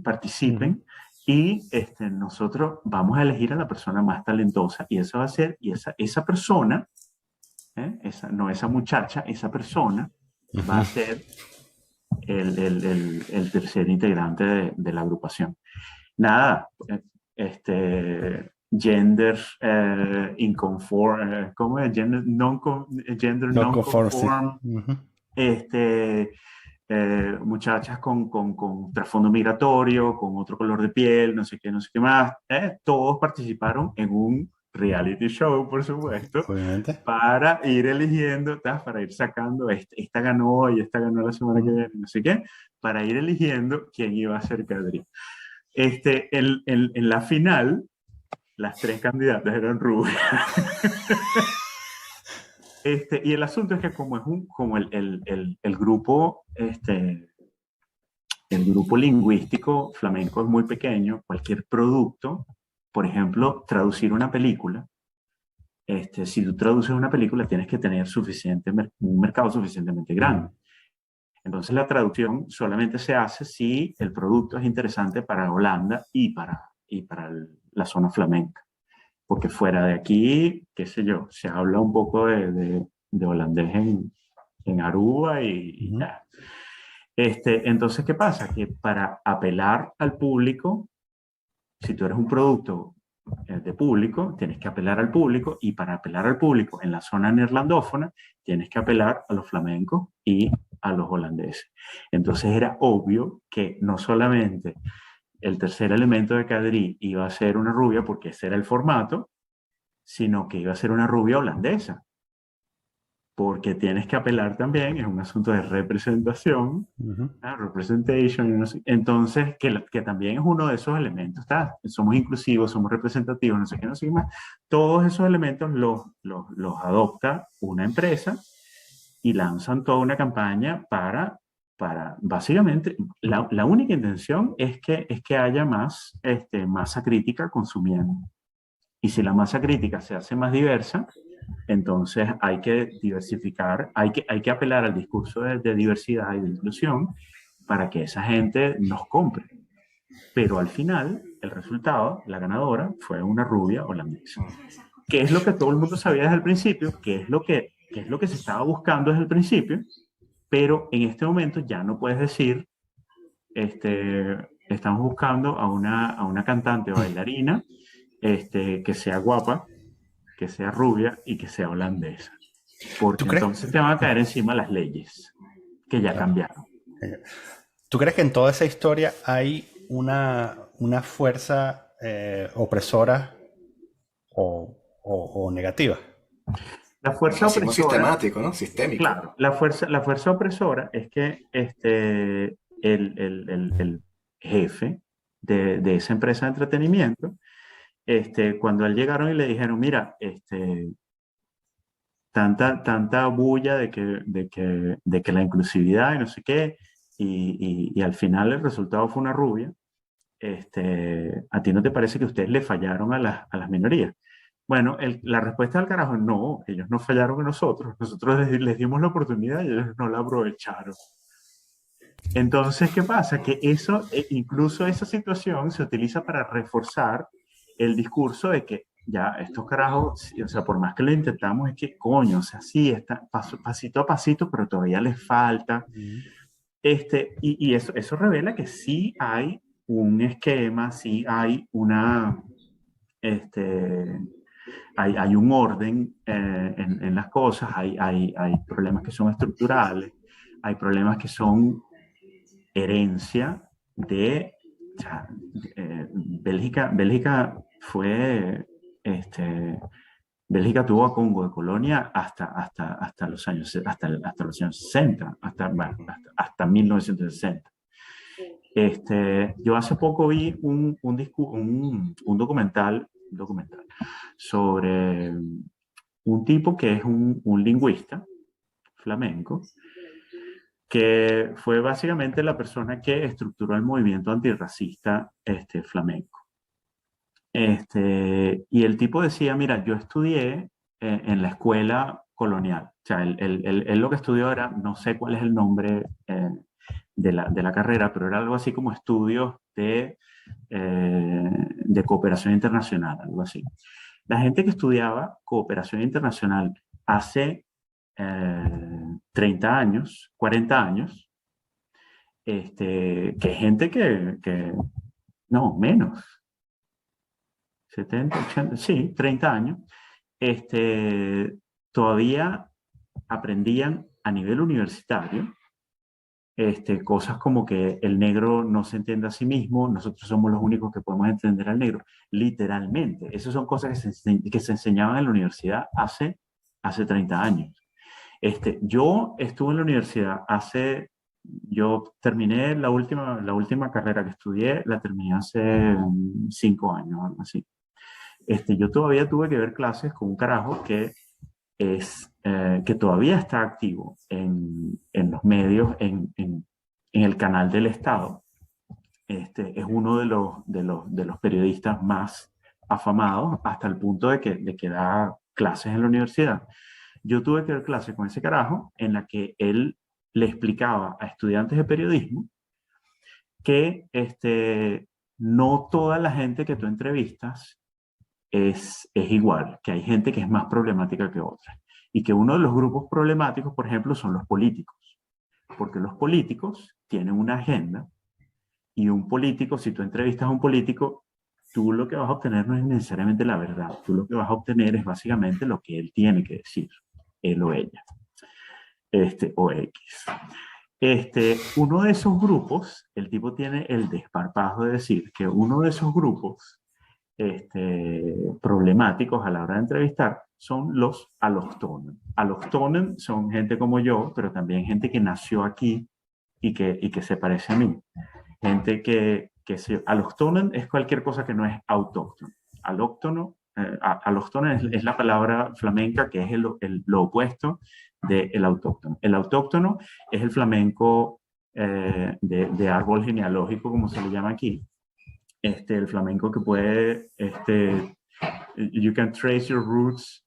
participen, y nosotros vamos a elegir a la persona más talentosa, y esa va a ser, y esa persona, esa muchacha, esa persona va a ser el tercer integrante de la agrupación. Nada, gender inconform, ¿cómo es? Gender non-conform, muchachas con trasfondo migratorio, con otro color de piel, no sé qué más. Todos participaron en un reality show, por supuesto, obviamente, para ir eligiendo, para ir sacando, esta ganó y esta ganó la semana que viene, no sé qué, para ir eligiendo quién iba a ser Cadrí. En la final, las tres candidatas eran rubias. Y el asunto es que como el grupo, el grupo lingüístico flamenco es muy pequeño, cualquier producto, por ejemplo, traducir una película, si tú traduces una película tienes que tener un mercado suficientemente grande. Entonces la traducción solamente se hace si el producto es interesante para Holanda y para la zona flamenca. Porque fuera de aquí, qué sé yo, se habla un poco de holandés en Aruba y ya. Entonces, ¿qué pasa? Que para apelar al público, si tú eres un producto de público, tienes que apelar al público, y para apelar al público en la zona neerlandófona, tienes que apelar a los flamencos y a los holandeses. Entonces era obvio que no solamente el tercer elemento de Cadrí iba a ser una rubia, porque ese era el formato, sino que iba a ser una rubia holandesa. Porque tienes que apelar también, es un asunto de representación, representation, no sé, entonces, que también es uno de esos elementos, somos inclusivos, somos representativos, no sé qué más. Todos esos elementos los adopta una empresa y lanzan toda una campaña para básicamente, la única intención es que haya más masa crítica consumiendo. Y si la masa crítica se hace más diversa, entonces hay que diversificar, hay que apelar al discurso de diversidad y de inclusión para que esa gente nos compre. Pero al final, el resultado, la ganadora, fue una rubia holandesa. Que es lo que todo el mundo sabía desde el principio, que es lo que se estaba buscando desde el principio, pero en este momento ya no puedes decir, estamos buscando a una cantante o bailarina que sea guapa, que sea rubia y que sea holandesa. Porque entonces te van a caer encima las leyes que ya cambiaron. ¿Tú crees que en toda esa historia hay una fuerza opresora o negativa? La fuerza opresora, sistemático, ¿no? Sistémico. Claro, la fuerza opresora es que el jefe de esa empresa de entretenimiento, cuando él llegaron y le dijeron, mira, tanta bulla de que la inclusividad y no sé qué, y al final el resultado fue una rubia, ¿a ti no te parece que ustedes le fallaron a las minorías? Bueno, la respuesta del carajo, no, ellos no fallaron a nosotros les dimos la oportunidad y ellos no la aprovecharon. Entonces, ¿qué pasa? Que eso, incluso esa situación se utiliza para reforzar el discurso de que ya estos carajos, o sea, por más que lo intentamos, es que coño, o sea, sí, está pasito a pasito, pero todavía les falta. Y eso revela que sí hay un esquema, sí hay hay un orden en las cosas, hay problemas que son estructurales, hay problemas que son herencia de, o sea, Bélgica fue, Bélgica tuvo a Congo de colonia hasta los años 60, hasta 1960. Yo hace poco vi un documental sobre un tipo que es un lingüista flamenco, que fue básicamente la persona que estructuró el movimiento antirracista flamenco. Y el tipo decía, mira, yo estudié en la escuela colonial. O sea, él lo que estudió era, no sé cuál es el nombre de la carrera, pero era algo así como estudios de cooperación internacional, algo así. La gente que estudiaba cooperación internacional hace 30 años, 40 años, que gente que no, menos, 70, 80, sí, 30 años, todavía aprendían a nivel universitario cosas como que el negro no se entiende a sí mismo, nosotros somos los únicos que podemos entender al negro, literalmente. Esas son cosas que se enseñaban en la universidad hace 30 años. Yo estuve en la universidad yo terminé la última carrera que estudié, la terminé hace 5 años, algo así. Yo todavía tuve que ver clases con un carajo que todavía está activo en los medios, en el canal del Estado. Es uno de los periodistas más afamados hasta el punto de que da clases en la universidad. Yo tuve que ver clases con ese carajo en la que él le explicaba a estudiantes de periodismo que no toda la gente que tú entrevistas es igual, que hay gente que es más problemática que otra. Y que uno de los grupos problemáticos, por ejemplo, son los políticos. Porque los políticos tienen una agenda y un político, si tú entrevistas a un político, tú lo que vas a obtener no es necesariamente la verdad. Tú lo que vas a obtener es básicamente lo que él tiene que decir, él o ella, o X. Uno de esos grupos, el tipo tiene el desparpajo de decir que uno de esos grupos problemáticos a la hora de entrevistar son los allochtonen. Allochtonen son gente como yo, pero también gente que nació aquí y que se parece a mí. Gente allochtonen es cualquier cosa que no es autóctono. Allochtono es la palabra flamenca que es lo opuesto del autóctono. El autóctono es el flamenco de árbol genealógico, como se le llama aquí. El flamenco que puede, you can trace your roots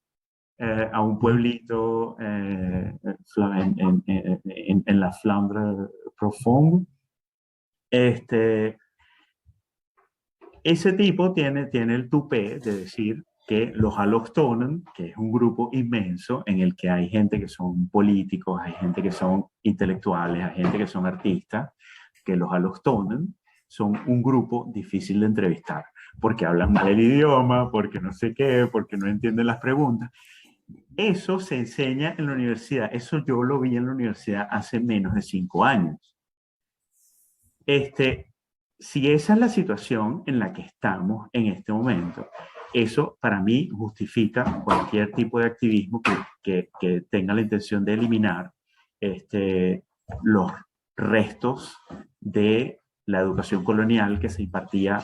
a un pueblito en la Flandre Profonde. Ese tipo tiene el tupé de decir que los allochtonen, que es un grupo inmenso en el que hay gente que son políticos, hay gente que son intelectuales, hay gente que son artistas, que los allochtonen son un grupo difícil de entrevistar, porque hablan mal el idioma, porque no sé qué, porque no entienden las preguntas. Eso se enseña en la universidad, eso yo lo vi en la universidad hace menos de 5 años. Si esa es la situación en la que estamos en este momento, eso para mí justifica cualquier tipo de activismo que tenga la intención de eliminar restos de la educación colonial que se impartía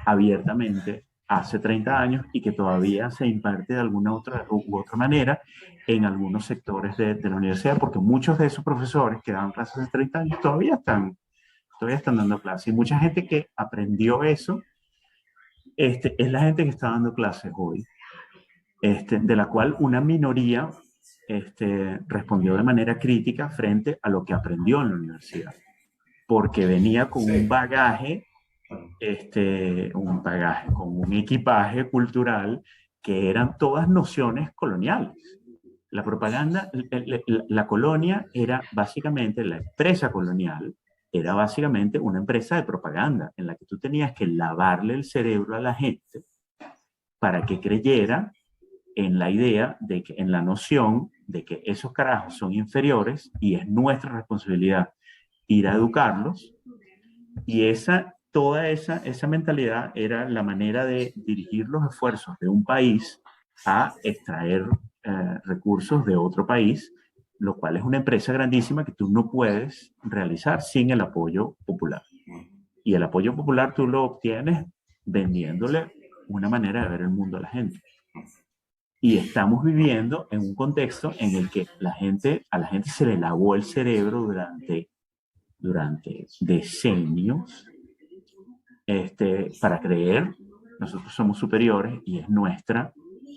abiertamente hace 30 años y que todavía se imparte de alguna u otra manera en algunos sectores de la universidad, porque muchos de esos profesores que daban clases hace 30 años todavía están dando clases. Y mucha gente que aprendió eso es la gente que está dando clases hoy, de la cual una minoría respondió de manera crítica frente a lo que aprendió en la universidad, porque venía con un bagaje, con un equipaje cultural que eran todas nociones coloniales. La propaganda, la colonia era básicamente, la empresa colonial era básicamente una empresa de propaganda en la que tú tenías que lavarle el cerebro a la gente para que creyera en la idea de que, en la noción de que esos carajos son inferiores y es nuestra responsabilidad ir a educarlos. Y toda esa mentalidad era la manera de dirigir los esfuerzos de un país a extraer recursos de otro país, lo cual es una empresa grandísima que tú no puedes realizar sin el apoyo popular. Y el apoyo popular tú lo obtienes vendiéndole una manera de ver el mundo a la gente. Y estamos viviendo en un contexto en el que a la gente se le lavó el cerebro durante decenios para creer nosotros somos superiores y es nuestra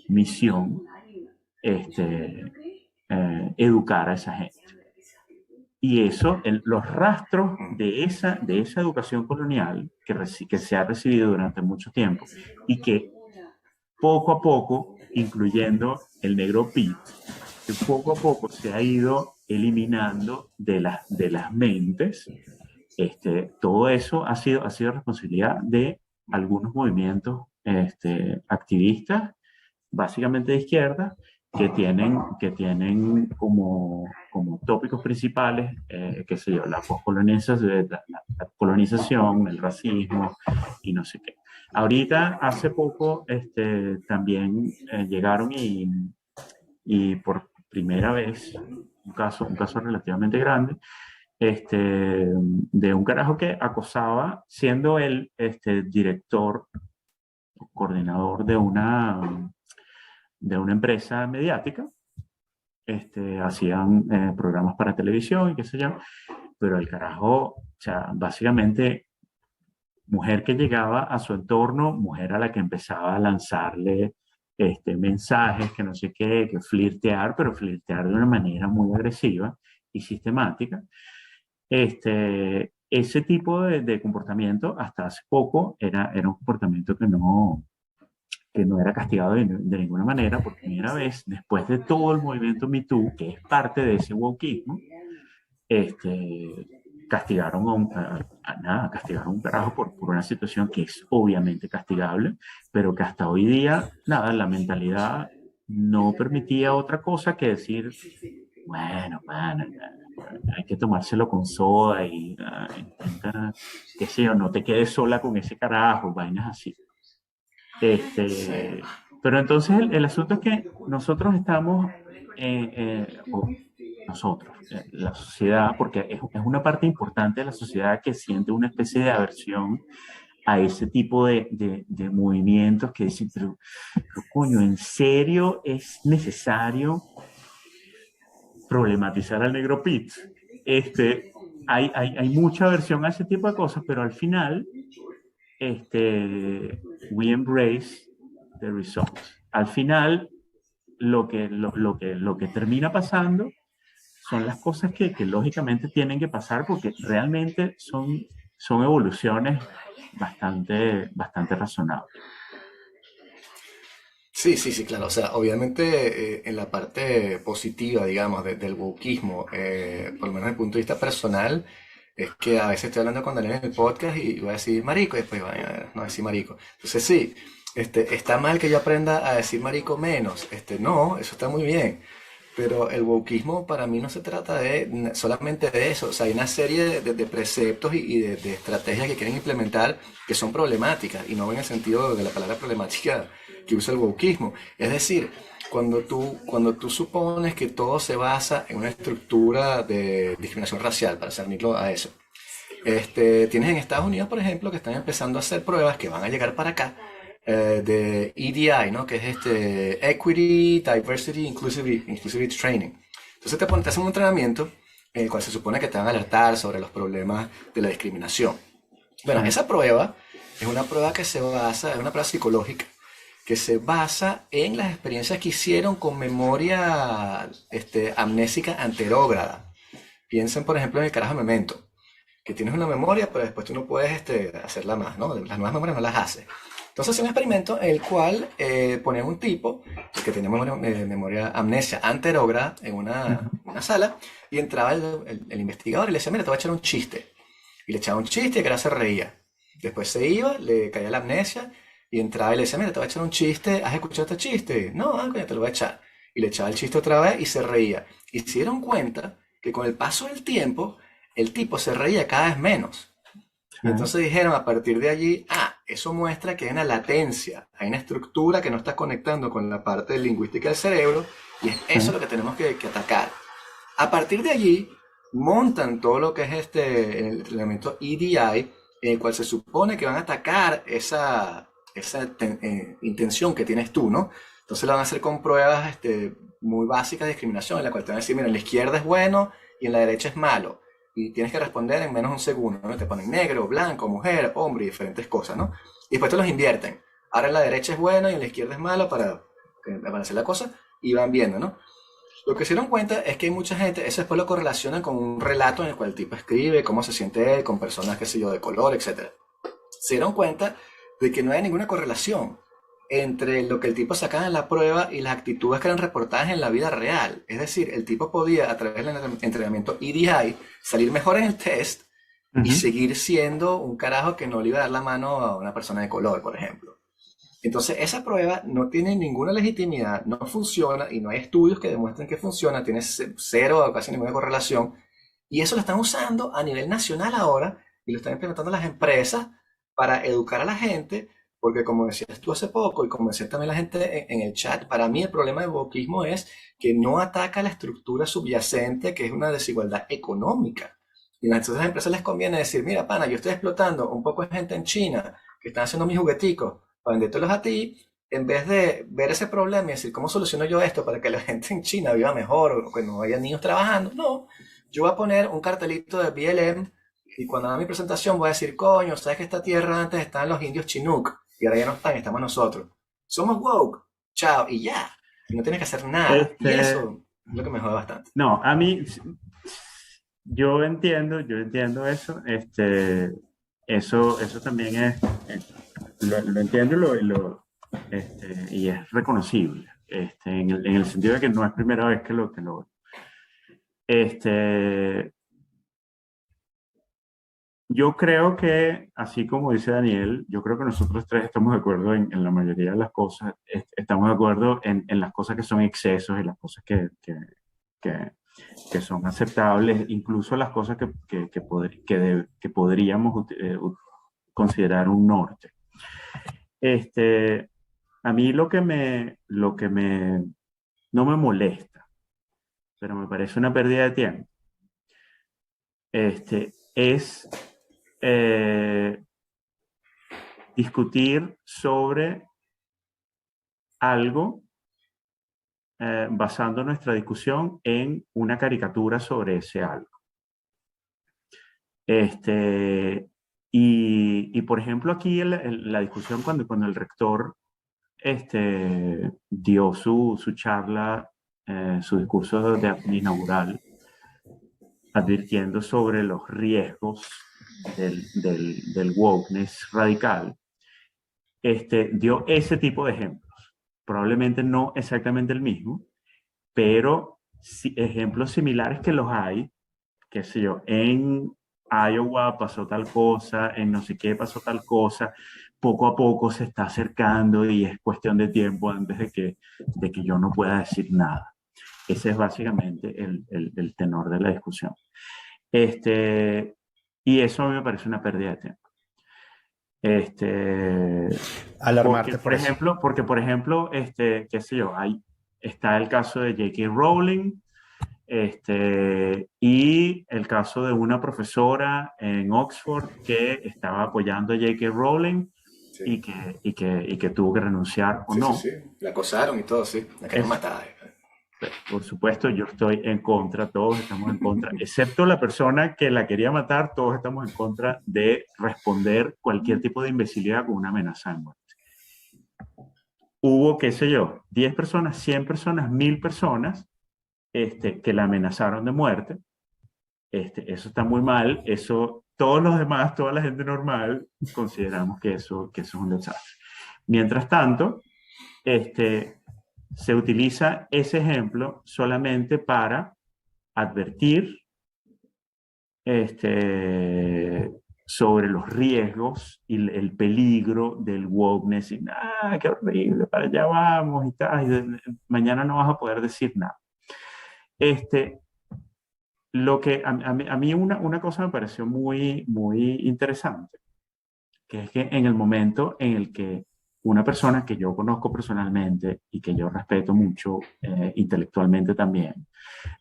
misión educar a esa gente. Y eso, los rastros de esa educación colonial que se ha recibido durante mucho tiempo y que poco a poco, incluyendo el negro Pete, que poco a poco se ha ido eliminando de las mentes, todo eso ha sido responsabilidad de algunos movimientos activistas, básicamente de izquierda, que tienen como tópicos principales, qué sé yo, la poscolonización, la colonización, el racismo y no sé qué. Ahorita, hace poco, también llegaron y por primera vez, un caso relativamente grande, de un carajo que acosaba, siendo él director, coordinador de una empresa mediática. Hacían programas para televisión y qué sé yo, pero el carajo, o sea, básicamente, mujer que llegaba a su entorno, mujer a la que empezaba a lanzarle mensajes, que no sé qué, que flirtear, pero flirtear de una manera muy agresiva y sistemática. Ese tipo de comportamiento hasta hace poco era un comportamiento que no era castigado de ninguna manera, por primera vez, después de todo el movimiento Me Too, que es parte de ese wokeismo, castigaron castigaron a un carajo por una situación que es obviamente castigable, pero que hasta hoy día, la mentalidad no permitía otra cosa que decir, bueno, hay que tomárselo con soda y intenta, qué sé yo, no te quedes sola con ese carajo, vainas así. Pero entonces el asunto es que nosotros estamos, la sociedad, porque es una parte importante de la sociedad que siente una especie de aversión a ese tipo de movimientos que dicen, pero coño, ¿en serio es necesario problematizar al negro Pete? Hay mucha aversión a ese tipo de cosas, pero al final we embrace the results. Al final, lo que termina pasando son las cosas que lógicamente tienen que pasar porque realmente son evoluciones bastante razonables. Sí, claro. O sea, obviamente en la parte positiva, digamos, del wokismo, por lo menos desde el punto de vista personal, es que a veces estoy hablando con Daniel en el podcast y voy a decir marico y después voy a no decir marico. Entonces sí, está mal que yo aprenda a decir marico menos. No, eso está muy bien. Pero el wokismo para mí no se trata solamente de eso. O sea, hay una serie de preceptos y de estrategias que quieren implementar que son problemáticas y no en el sentido de la palabra problemática que usa el wokismo. Es decir, cuando tú supones que todo se basa en una estructura de discriminación racial, para cernirlo a eso, tienes en Estados Unidos, por ejemplo, que están empezando a hacer pruebas que van a llegar para acá, de EDI, ¿no? Que es Equity, Diversity, Inclusivity Training. Entonces te hacen un entrenamiento en el cual se supone que te van a alertar sobre los problemas de la discriminación. Bueno, esa prueba es una prueba que se basa, es una prueba psicológica, que se basa en las experiencias que hicieron con memoria amnésica anterógrada. Piensen, por ejemplo, en el carajo Memento, que tienes una memoria, pero después tú no puedes hacerla más, ¿no? Las nuevas memorias no las haces. Entonces, un experimento en el cual ponían un tipo que tenía memoria amnesia anterógrada en una sala, y entraba el investigador y le decía, mira, te voy a echar un chiste. Y le echaba un chiste y el cara se reía. Después se iba, le caía la amnesia, y entraba y le decía, mira, te voy a echar un chiste, ¿has escuchado este chiste? No, coño, te lo voy a echar. Y le echaba el chiste otra vez y se reía. Y se dieron cuenta que con el paso del tiempo, el tipo se reía cada vez menos. Y entonces dijeron a partir de allí, eso muestra que hay una latencia, hay una estructura que no está conectando con la parte lingüística del cerebro, y es eso lo que tenemos que atacar. A partir de allí, montan todo lo que es el entrenamiento EDI, en el cual se supone que van a atacar esa intención que tienes tú, ¿no? Entonces lo van a hacer con pruebas muy básicas de discriminación, en la cual te van a decir, mira, en la izquierda es bueno y en la derecha es malo. Y tienes que responder en menos de un segundo, ¿no? Te ponen negro, blanco, mujer, hombre y diferentes cosas, ¿no? Y después te los invierten. Ahora en la derecha es bueno y en la izquierda es malo para hacer la cosa, y van viendo, ¿no? Lo que se dieron cuenta es que hay mucha gente, eso después lo correlacionan con un relato en el cual el tipo escribe, cómo se siente él, con personas, qué sé yo, de color, etc. Se dieron cuenta de que no hay ninguna correlación entre lo que el tipo sacaba en la prueba y las actitudes que eran reportadas en la vida real. Es decir, el tipo podía, a través del entrenamiento EDI, salir mejor en el test y seguir siendo un carajo que no le iba a dar la mano a una persona de color, por ejemplo. Entonces, esa prueba no tiene ninguna legitimidad, no funciona, y no hay estudios que demuestren que funciona, tiene cero o casi ninguna correlación, y eso lo están usando a nivel nacional ahora, y lo están implementando las empresas para educar a la gente, porque como decías tú hace poco, y como decía también la gente en el chat, para mí el problema del wokismo es que no ataca la estructura subyacente, que es una desigualdad económica. Y entonces a las empresas les conviene decir, mira, pana, yo estoy explotando un poco de gente en China que están haciendo mis jugueticos para vendértelos a ti, en vez de ver ese problema y decir, ¿cómo soluciono yo esto para que la gente en China viva mejor o que no haya niños trabajando? No, yo voy a poner un cartelito de BLM y cuando haga mi presentación voy a decir, coño, ¿sabes que esta tierra antes estaban los indios Chinook y ahora ya no están, estamos nosotros? Somos woke, chao, y ya. Y no tienes que hacer nada. Y eso es lo que me jode bastante. No, a mí, yo entiendo eso. Eso también lo entiendo y es reconocible. En el sentido de que no es primera vez que lo yo creo que, así como dice Daniel, yo creo que nosotros tres estamos de acuerdo en la mayoría de las cosas. Estamos de acuerdo en las cosas que son excesos y las cosas que son aceptables, incluso las cosas que podríamos considerar un norte. A mí lo que no me molesta, pero me parece una pérdida de tiempo, es discutir sobre algo basando nuestra discusión en una caricatura sobre ese algo. Y por ejemplo, aquí en la discusión cuando el rector dio su charla, su discurso inaugural, advirtiendo sobre los riesgos del wokeness radical, dio ese tipo de ejemplos. Probablemente no exactamente el mismo, pero ejemplos similares que los hay, qué sé yo, en Iowa pasó tal cosa, en no sé qué pasó tal cosa, poco a poco se está acercando y es cuestión de tiempo antes de que yo no pueda decir nada. Ese es básicamente el tenor de la discusión. Y eso a mí me parece una pérdida de tiempo. Alarmarte porque, por ejemplo, qué sé yo, hay está el caso de J.K. Rowling, y el caso de una profesora en Oxford que estaba apoyando a J.K. Rowling y Sí, que tuvo que renunciar o sí, sí, no. sí. La acosaron y todo, sí. La querían Es, matar. por supuesto, yo estoy en contra, todos estamos en contra, excepto la persona que la quería matar, todos estamos en contra de responder cualquier tipo de imbecilidad con una amenaza de muerte. Hubo, qué sé yo, 10 personas, 100 personas, 1000 personas que la amenazaron de muerte. Eso está muy mal, eso todos los demás, toda la gente normal, consideramos que eso es un desastre. Mientras tanto, se utiliza ese ejemplo solamente para advertir sobre los riesgos y el peligro del wokeness y qué horrible, para allá vamos y tal, mañana no vas a poder decir nada. Lo que a mí una cosa me pareció muy, muy interesante, que es que en el momento en el que una persona que yo conozco personalmente y que yo respeto mucho intelectualmente también,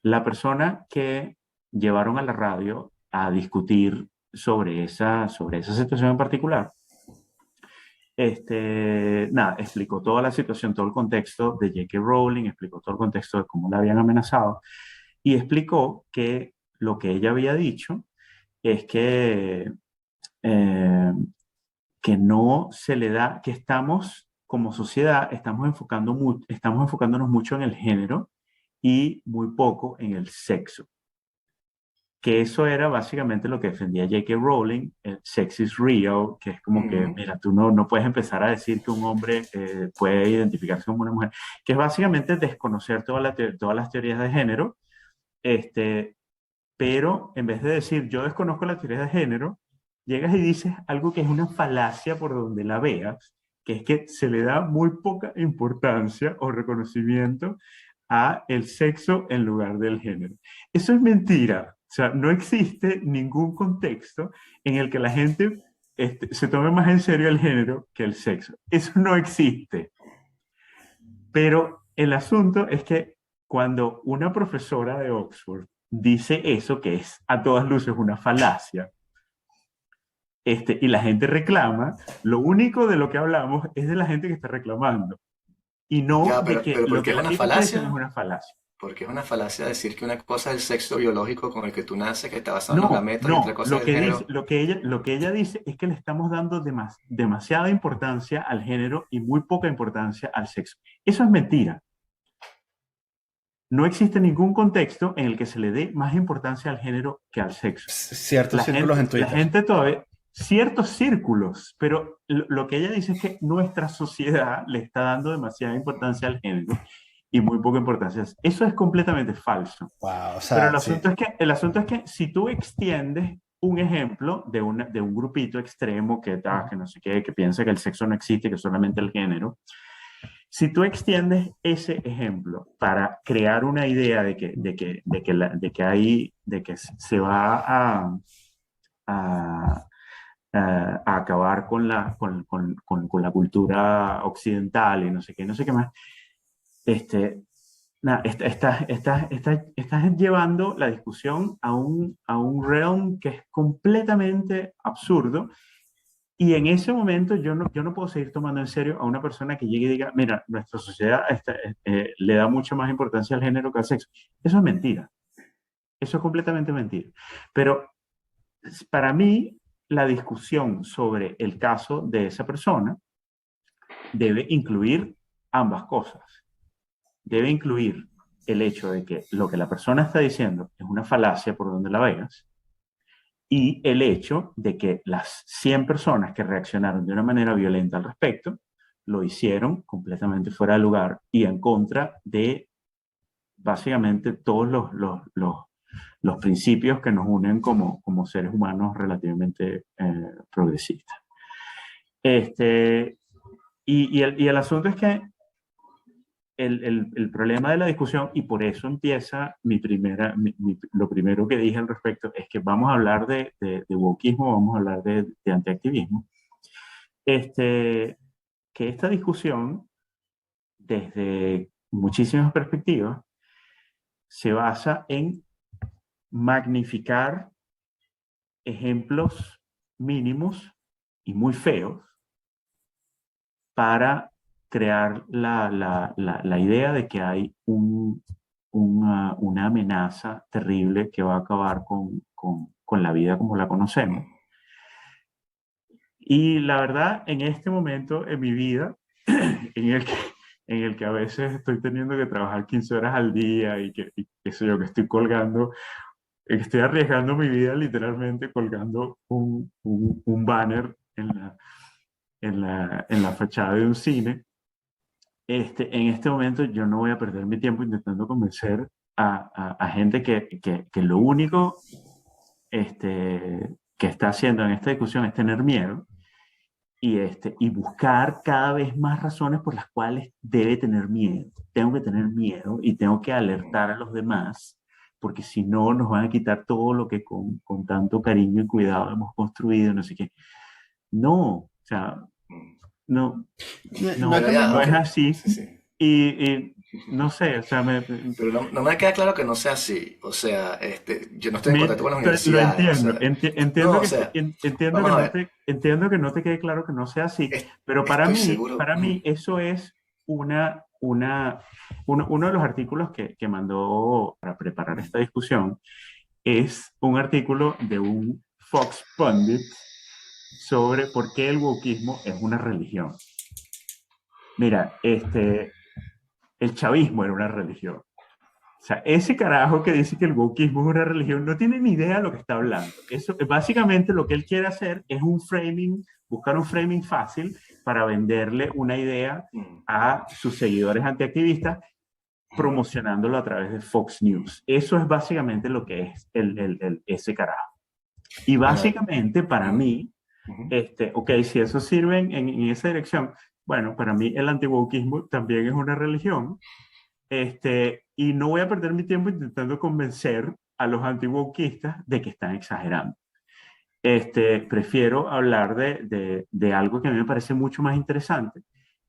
la persona que llevaron a la radio a discutir sobre esa situación en particular, nada, explicó toda la situación, todo el contexto de J.K. Rowling, explicó todo el contexto de cómo la habían amenazado y explicó que lo que ella había dicho es eh, que no se le da, que estamos como sociedad, estamos enfocándonos mucho en el género y muy poco en el sexo. Que eso era básicamente lo que defendía J.K. Rowling, el sex is real, que es como que, Ujú. mira, tú no puedes empezar a decir que un hombre puede identificarse como una mujer, que es básicamente desconocer todas las teorías de género, este, pero en vez de decir yo desconozco la teoría de género, llegas y dices algo que es una falacia por donde la veas, que es que se le da muy poca importancia o reconocimiento a el sexo en lugar del género. Eso es mentira. O sea, no existe ningún contexto en el que la gente se tome más en serio el género que el sexo. Eso no existe. Pero el asunto es que cuando una profesora de Oxford dice eso, que es a todas luces una falacia, y la gente reclama, lo único de lo que hablamos es de la gente que está reclamando y no Ya, de que pero ¿por lo qué que es la una tipa está diciendo es falacia? una falacia. Porque es una falacia decir que una cosa es el sexo biológico con el que tú naces, que está basado en los No, gametos, y otra no, cosa lo es el que dice, género. lo que ella dice es que le estamos dando demasiada importancia al género y muy poca importancia al sexo. Eso es mentira. No existe ningún contexto en el que se le dé más importancia al género que al sexo. Ciertos círculos en La Twitter. gente todavía, ciertos círculos, pero lo que ella dice es que nuestra sociedad le está dando demasiada importancia al género y muy poca importancia. Eso es completamente falso. Wow, o Pero sea, sí. el asunto es que si tú extiendes un ejemplo de un grupito extremo que no sé qué, que piensa que el sexo no existe, que solamente el género, si tú extiendes ese ejemplo para crear una idea de que se va a, a acabar con con la cultura occidental y no sé qué, no sé qué más, este, nada, estás llevando la discusión a un realm que es completamente absurdo. Y en ese momento yo no puedo seguir tomando en serio a una persona que llegue y diga, mira, nuestra sociedad le da mucha más importancia al género que al sexo. Eso es mentira. Eso es completamente mentira. Pero para mí, la discusión sobre el caso de esa persona debe incluir ambas cosas. Debe incluir el hecho de que lo que la persona está diciendo es una falacia por donde la veas y el hecho de que las 100 personas que reaccionaron de una manera violenta al respecto lo hicieron completamente fuera de lugar y en contra de básicamente todos los principios que nos unen como seres humanos relativamente progresistas. Este, y el asunto es que el problema de la discusión, y por eso empieza lo primero que dije al respecto, es que vamos a hablar de wokismo, vamos a hablar de antiactivismo. Que esta discusión, desde muchísimas perspectivas, se basa en magnificar ejemplos mínimos y muy feos para crear la idea de que hay una amenaza terrible que va a acabar con la vida como la conocemos. Y la verdad, en este momento en mi vida, en el que a veces estoy teniendo que trabajar 15 horas al día y que eso yo que estoy colgando, estoy arriesgando mi vida literalmente colgando un banner en la fachada de un cine. En este momento yo no voy a perder mi tiempo intentando convencer a gente que lo único que está haciendo en esta discusión es tener miedo y buscar cada vez más razones por las cuales debe tener miedo. Tengo que tener miedo y tengo que alertar a los demás, porque si no nos van a quitar todo lo que con tanto cariño y cuidado hemos construido, no sé qué. No, o sea, no, no es así. Sí, sí. Y no sé, o sea, Pero no me queda claro que no sea así. O sea, yo no estoy en contacto con las lo universidades. entiendo, No, o sea, vamos a ver. entiendo que no te quede claro que no sea así, pero Estoy seguro. para mí eso es uno de los artículos que mandó para preparar esta discusión, es un artículo de un Fox Pundit sobre por qué el wokismo es una religión. Mira, el chavismo era una religión. O sea, ese carajo que dice que el wokismo es una religión no tiene ni idea de lo que está hablando. Eso, básicamente lo que él quiere hacer es buscar un framing fácil para venderle una idea a sus seguidores antiactivistas, promocionándolo a través de Fox News. Eso es básicamente lo que es ese carajo. Y básicamente para mí, ok, si eso sirve en esa dirección, bueno, para mí el antiwokismo también es una religión. Y no voy a perder mi tiempo intentando convencer a los antiwokistas de que están exagerando. Prefiero hablar de algo que a mí me parece mucho más interesante,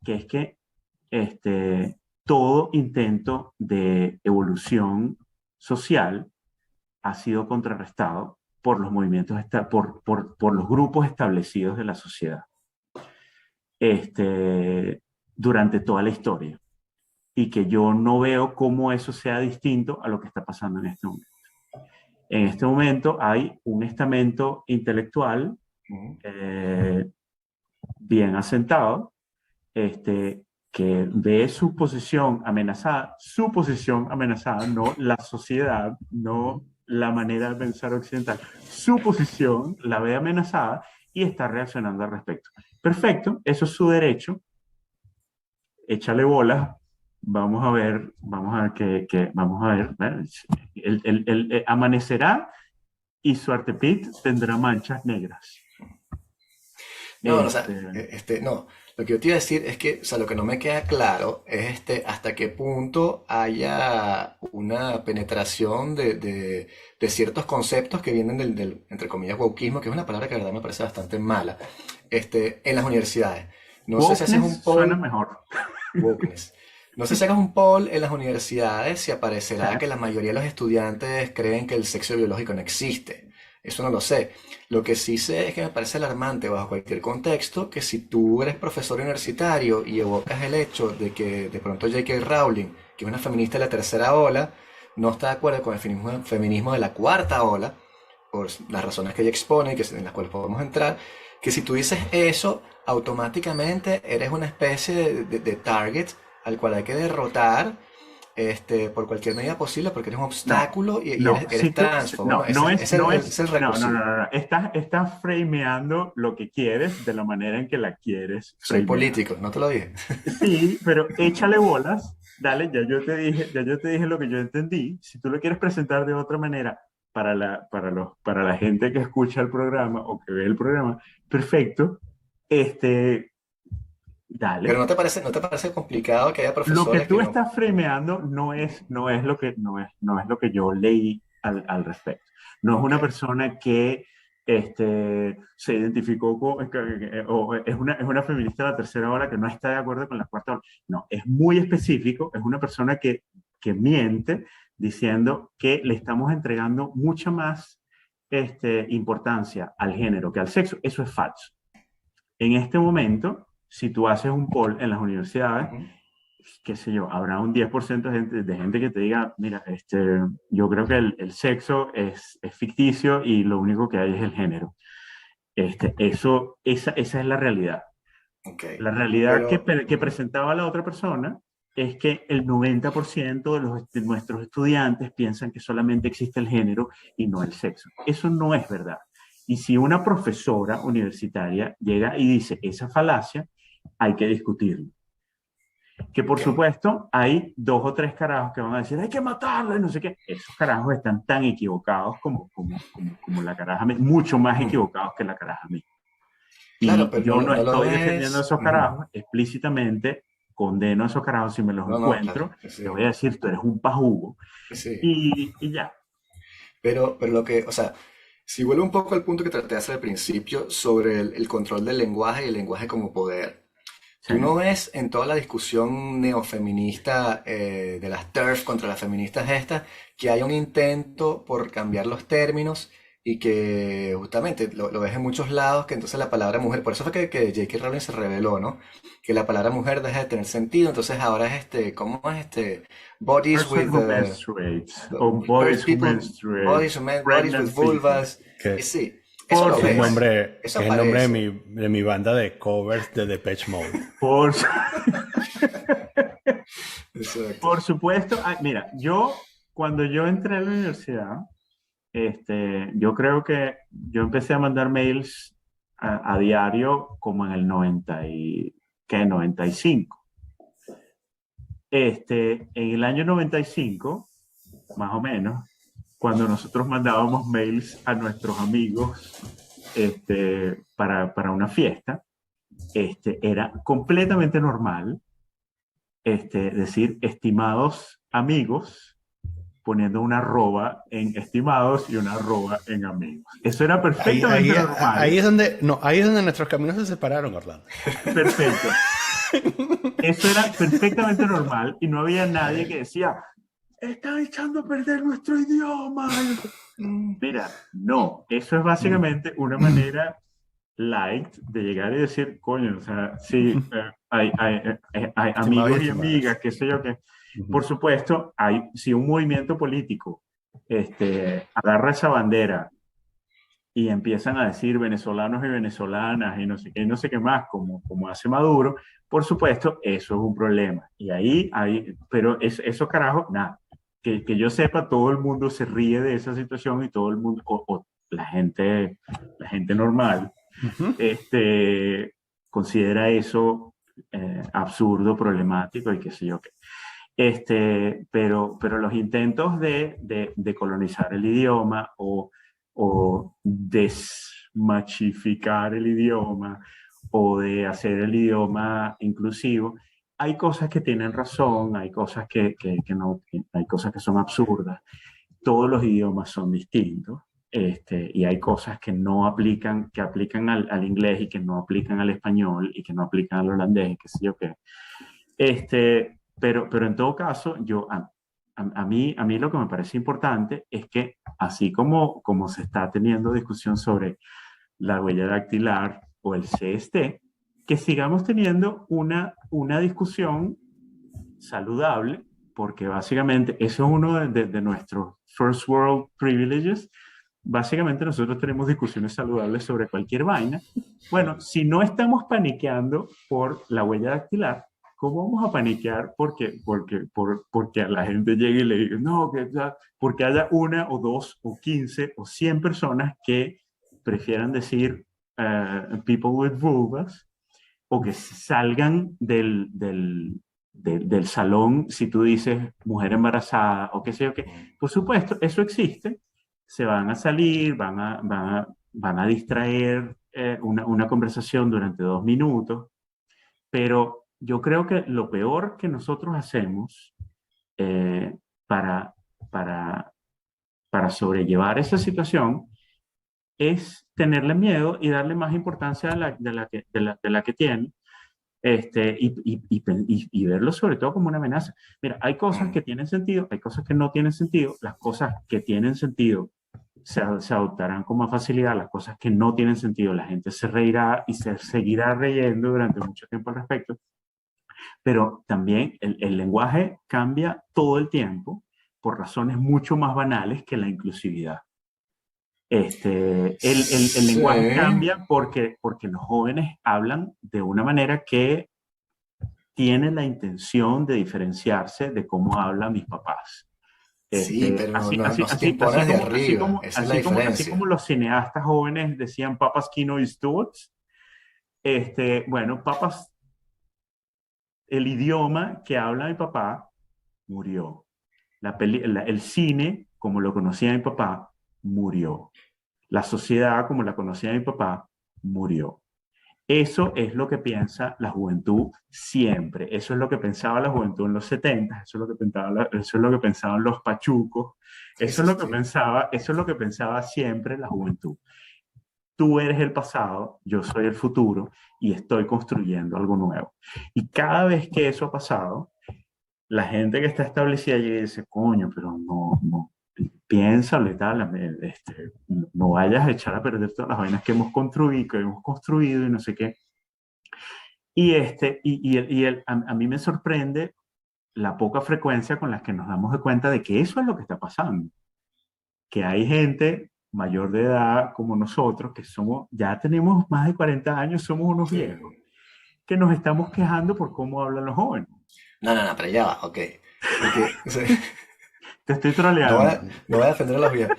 que es que todo intento de evolución social ha sido contrarrestado por los movimientos, por los grupos establecidos de la sociedad durante toda la historia. Y que yo no veo cómo eso sea distinto a lo que está pasando en este momento. En este momento hay un estamento intelectual bien asentado, que ve su posición amenazada, no la sociedad, no la manera de pensar occidental, su posición la ve amenazada y está reaccionando al respecto. Perfecto, eso es su derecho, échale bolas. Vamos a ver el amanecerá y su artepit tendrá manchas negras. No, o sea, no. Lo que yo te iba a decir es que, o sea, lo que no me queda claro es hasta qué punto haya una penetración de ciertos conceptos que vienen entre comillas, wokismo, que es una palabra que la verdad me parece bastante mala, en las universidades. No sé si haces un poll. Suena mejor. Wokeness. No sé si hagas un poll en las universidades si aparecerá que la mayoría de los estudiantes creen que el sexo biológico no existe. Eso no lo sé. Lo que sí sé es que me parece alarmante bajo cualquier contexto que si tú eres profesor universitario y evocas el hecho de que de pronto J.K. Rowling, que es una feminista de la tercera ola, no está de acuerdo con el feminismo de la cuarta ola, por las razones que ella expone, en las cuales podemos entrar, que si tú dices eso, automáticamente eres una especie de target al cual hay que derrotar por cualquier medida posible porque eres un obstáculo y eres transfóbico. No es el recurso. No. Estás frameando lo que quieres de la manera en que la quieres. Soy político, no te lo dije. Sí, pero échale bolas. Dale, ya yo te dije lo que yo entendí. Si tú lo quieres presentar de otra manera para la gente que escucha el programa o que ve el programa, perfecto. Dale. Pero ¿no te parece complicado que haya profesores lo que tú estás frameando no es lo que yo leí al respecto. No es una persona que se identificó o es una feminista de la tercera ola que no está de acuerdo con la cuarta ola. No, es muy específico, es una persona que miente diciendo que le estamos entregando mucha más importancia al género que al sexo. Eso es falso. En este momento, si tú haces un poll en las universidades, qué sé yo, habrá un 10% de gente que te diga, mira, yo creo que el sexo es ficticio y lo único que hay es el género. Esa es la realidad. Okay. La realidad Pero, que presentaba la otra persona es que el 90% de nuestros estudiantes piensan que solamente existe el género y no el sexo. Eso no es verdad. Y si una profesora universitaria llega y dice esa falacia, hay que discutirlo. Que por supuesto hay 2 o 3 carajos que van a decir hay que matarlo y no sé qué. Esos carajos están tan equivocados como la caraja, mucho más equivocados que la caraja misma. claro, Y pero yo no no lo estoy defendiendo a ves. esos carajos, explícitamente condeno a esos carajos. Si me los encuentro, Claro, sí, te voy a decir, tú eres un pajugo. sí. Y ya. Pero lo que, o sea, si vuelvo un poco al punto que traté de hacer al principio sobre el control del lenguaje y el lenguaje como poder. Sí. ¿Tú no ves en toda la discusión neofeminista de las TERF contra las feministas estas que hay un intento por cambiar los términos y que justamente lo ves en muchos lados que entonces la palabra mujer, por eso fue que J.K. Rowling se reveló, ¿no? Que la palabra mujer deja de tener sentido, entonces ahora es ¿cómo es Bodies Person with, who menstruates, o boys who people, menstruate, bodies with pregnant people. vulvas, y Que, sí, eso Por lo que es el ves, supuesto. nombre, eso que es el nombre aparece. de mi banda de covers de Depeche Mode. Por, Exacto. por supuesto. Mira, cuando yo entré a la universidad, yo creo que yo empecé a mandar mails a diario como en el 95. En el año 95, más o menos, cuando nosotros mandábamos mails a nuestros amigos para una fiesta, era completamente normal decir estimados amigos, poniendo una arroba en estimados y una arroba en amigos. Eso era Ahí, perfectamente ahí, normal. ahí es donde, no, ahí es donde nuestros caminos se separaron, Orlando. Perfecto. Eso era perfectamente normal y no había nadie que decía, están echando a perder nuestro idioma. Mira, no, eso es básicamente una manera light de llegar y decir, coño, o sea, sí, hay Estimados y amigos y estimadas. amigas, qué sé yo qué. Por supuesto, si un movimiento político agarra esa bandera y empiezan a decir venezolanos y venezolanas y no sé qué, y no sé qué más, como hace Maduro, por supuesto, eso es un problema. Y pero eso carajo, nada. Que yo sepa, todo el mundo se ríe de esa situación y todo el mundo, o la gente normal, Ujú. considera eso absurdo, problemático y qué sé yo qué. Pero los intentos de colonizar el idioma o desmachificar el idioma o de hacer el idioma inclusivo, hay cosas que tienen razón, hay cosas que no, hay cosas que son absurdas. Todos los idiomas son distintos. Y hay cosas que no aplican, que aplican al inglés y que no aplican al español y que no aplican al holandés y qué sé yo qué. Pero en todo caso, a mí lo que me parece importante es que así como se está teniendo discusión sobre la huella dactilar o el CST, que sigamos teniendo una discusión saludable, porque básicamente eso es uno de nuestros first world privileges. Básicamente nosotros tenemos discusiones saludables sobre cualquier vaina. Bueno, si no estamos paniqueando por la huella dactilar, ¿cómo vamos a paniquear porque a la gente llegue y le diga, no, porque haya 1 o 2 o 15 o 100 personas que prefieran decir people with vulvas o que salgan del salón si tú dices mujer embarazada o qué sé yo qué? Por supuesto, eso existe. Se van a salir, van a distraer una conversación durante 2 minutos, pero yo creo que lo peor que nosotros hacemos eh, para, para, para sobrellevar esa situación es tenerle miedo y darle más importancia de la que tiene, y verlo sobre todo como una amenaza. Mira, hay cosas Mm. que tienen sentido, hay cosas que no tienen sentido. Las cosas que tienen sentido se adoptarán con más facilidad. Las cosas que no tienen sentido, la gente se reirá y se seguirá reyendo durante mucho tiempo al respecto. Pero también el lenguaje cambia todo el tiempo por razones mucho más banales que la inclusividad. El Sí. lenguaje cambia porque los jóvenes hablan de una manera que tiene la intención de diferenciarse de cómo hablan mis papás. Sí, pero no se te Así impones de como, arriba. Esa es la así como diferencia. los cineastas jóvenes decían Papas Kino y Stewards, bueno, Papas, el idioma que habla mi papá murió. El cine, como lo conocía mi papá, murió. La sociedad, como la conocía mi papá, murió. Eso es lo que piensa la juventud siempre. Eso es lo que pensaba la juventud en los 70, eso es lo que eso es lo que pensaban los pachucos, Sí, sí, sí. eso es lo que pensaba siempre la juventud. Tú eres el pasado, yo soy el futuro y estoy construyendo algo nuevo. Y cada vez que eso ha pasado, la gente que está establecida allí dice, coño, pero no, piénsalo y tal, no vayas a echar a perder todas las vainas que hemos construido y no sé qué. A mí me sorprende la poca frecuencia con la que nos damos de cuenta de que eso es lo que está pasando. Que hay gente mayor de edad como nosotros, que somos, ya tenemos más de 40 años, somos unos Sí. viejos, que nos estamos quejando por cómo hablan los jóvenes. No, pero ya va, ok. Porque, o sea, Te estoy no voy troleando. a, no voy a defender a los viejos.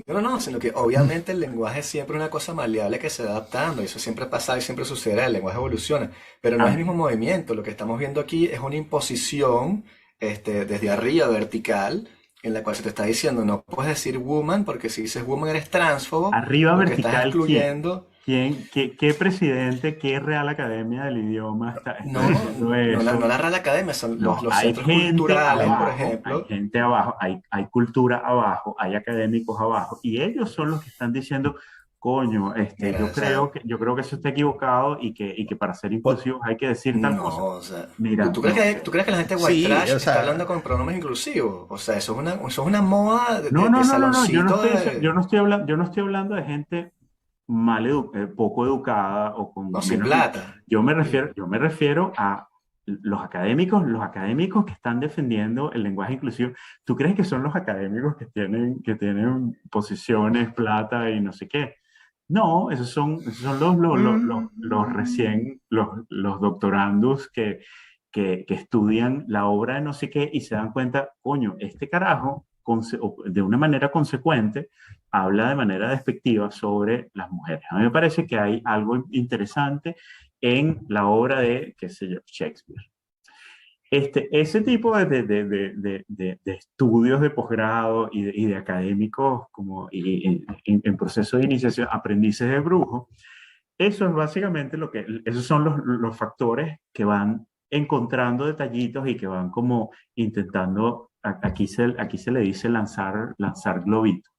No, sino que obviamente el lenguaje es siempre una cosa maleable que se va adaptando, y eso siempre pasa y siempre sucede, el lenguaje evoluciona, pero no es el mismo Amén. movimiento. Lo que estamos viendo aquí es una imposición desde arriba, vertical, en la cual se te está diciendo, no puedes decir woman, porque si dices woman eres transfobo, Arriba porque estás vertical, ¿quién? excluyendo. ¿Qué presidente, qué Real Academia del Idioma está No, diciendo no eso? la Real Academia, son No, los hay centros gente culturales, por abajo, hay ejemplo. gente abajo, hay cultura abajo, hay académicos abajo, y ellos son los que están diciendo, coño, Mira, o sea, yo creo que eso está equivocado y que para ser inclusivos hay que decir tal cosa. no, o sea, Mira, no sé. tú crees que la gente white Sí, trash o está hablando sea, con pronombres inclusivos? O sea, eso es una moda de No, saloncito de... yo no estoy hablando de gente poco educada o No, con sin menos. plata. Yo me refiero a los académicos que están defendiendo el lenguaje inclusivo. ¿Tú crees que son los académicos que tienen posiciones, plata y no sé qué? No, esos son los doctorandos que estudian la obra de no sé qué y se dan cuenta, coño, este carajo, de una manera consecuente, habla de manera despectiva sobre las mujeres. A mí me parece que hay algo interesante en la obra de, qué sé yo, Shakespeare. Ese tipo de estudios de posgrado y de académicos como en proceso de iniciación, aprendices de brujo, eso es básicamente esos son los factores que van encontrando detallitos y que van como intentando, aquí se le dice lanzar globitos.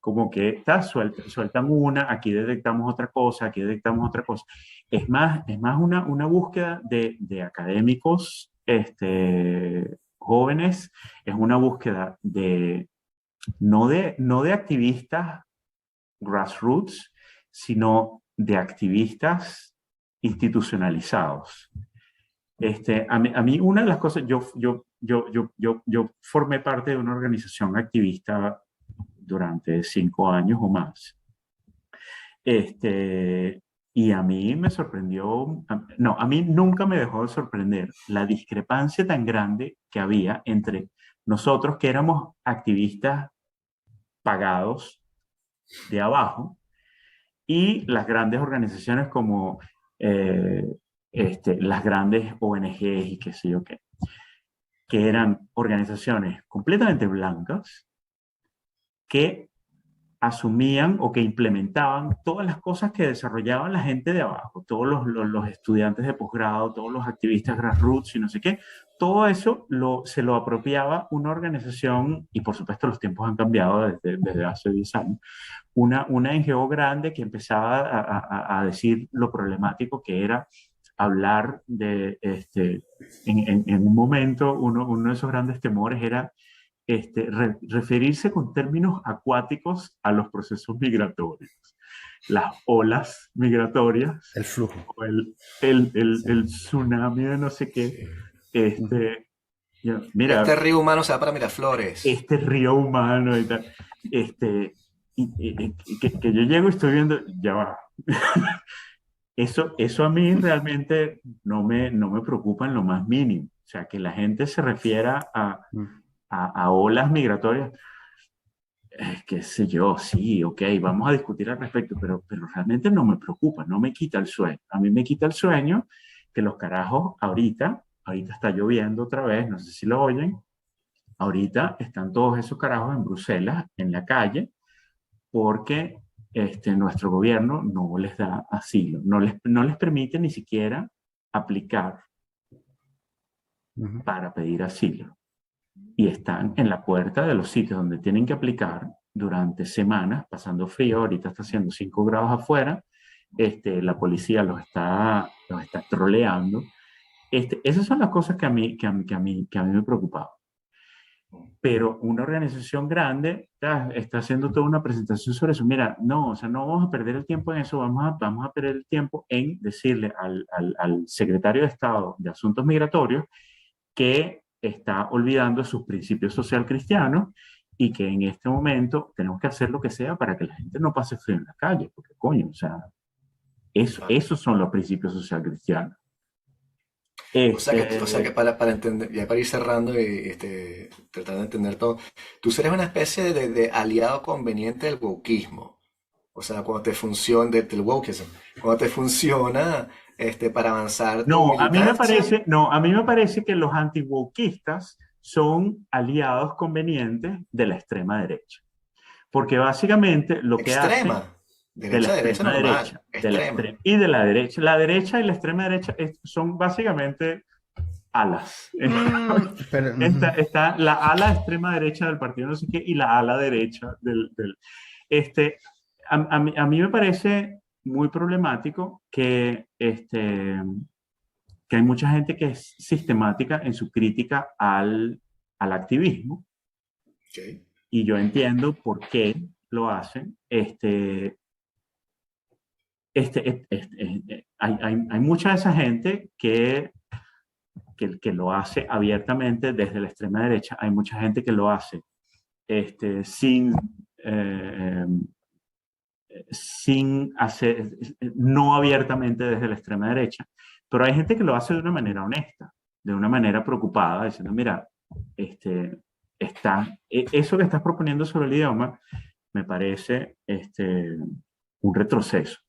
Como que sueltan una, aquí detectamos otra cosa, aquí detectamos otra cosa. Es más una búsqueda de académicos jóvenes, es una búsqueda no de activistas grassroots, sino de activistas institucionalizados. A mí una de las cosas, yo formé parte de una organización activista durante 5 años o más. Este, y a mí me sorprendió, no, a mí nunca me dejó de sorprender la discrepancia tan grande que había entre nosotros que éramos activistas pagados de abajo y las grandes organizaciones como las grandes ONGs y qué sé yo qué, que eran organizaciones completamente blancas que asumían o que implementaban todas las cosas que desarrollaban la gente de abajo, todos los estudiantes de posgrado, todos los activistas grassroots y no sé qué, todo eso se lo apropiaba una organización, y por supuesto los tiempos han cambiado desde hace 10 años, una NGO grande que empezaba a decir lo problemático que era hablar de, en un momento, uno de esos grandes temores era referirse con términos acuáticos a los procesos migratorios, las olas migratorias, El flujo. o el tsunami de no sé qué. Mira, Este río humano se va para Miraflores. este río humano y tal. Que yo llego y estoy viendo, ya va. Eso a mí realmente no me preocupa en lo más mínimo. O sea, que la gente se refiera a olas migratorias, qué sé yo, sí, ok, vamos a discutir al respecto, pero realmente no me preocupa, no me quita el sueño. A mí me quita el sueño que los carajos ahorita está lloviendo otra vez, no sé si lo oyen, ahorita están todos esos carajos en Bruselas, en la calle, porque nuestro gobierno no les da asilo, no les permite ni siquiera aplicar para pedir asilo. Y están en la puerta de los sitios donde tienen que aplicar durante semanas, pasando frío, ahorita está haciendo 5 grados afuera, la policía los está troleando. Esas son las cosas que a mí me preocupaban. Pero una organización grande está haciendo toda una presentación sobre eso. Mira, no, o sea, no vamos a perder el tiempo en eso, vamos a perder el tiempo en decirle al secretario de Estado de Asuntos Migratorios que está olvidando sus principios social cristianos y que en este momento tenemos que hacer lo que sea para que la gente no pase frío en la calle, porque coño, o sea, esos son los principios social cristianos. O sea que para entender, ya para ir cerrando y tratar de entender todo, tú eres una especie de aliado conveniente del wokismo. O sea, cuando te funciona, del wokeism, cuando te funciona para avanzar tu No, militancia. a mí me parece que los anti-wokistas son aliados convenientes de la extrema derecha. Porque básicamente lo que hacen Extrema, de la derecha extrema normal, derecha, extrema. y de la derecha y la extrema derecha son básicamente alas. Pero, Está la ala extrema derecha del partido no sé qué y la ala derecha este, a mí me parece muy problemático que hay mucha gente que es sistemática en su crítica al activismo, Okay. y yo entiendo por qué lo hacen. Hay mucha de esa gente que lo hace abiertamente desde la extrema derecha, hay mucha gente que lo hace sin, eh, sin hacer, no abiertamente desde la extrema derecha, pero hay gente que lo hace de una manera honesta, de una manera preocupada, diciendo, mira, eso que estás proponiendo sobre el idioma me parece un retroceso.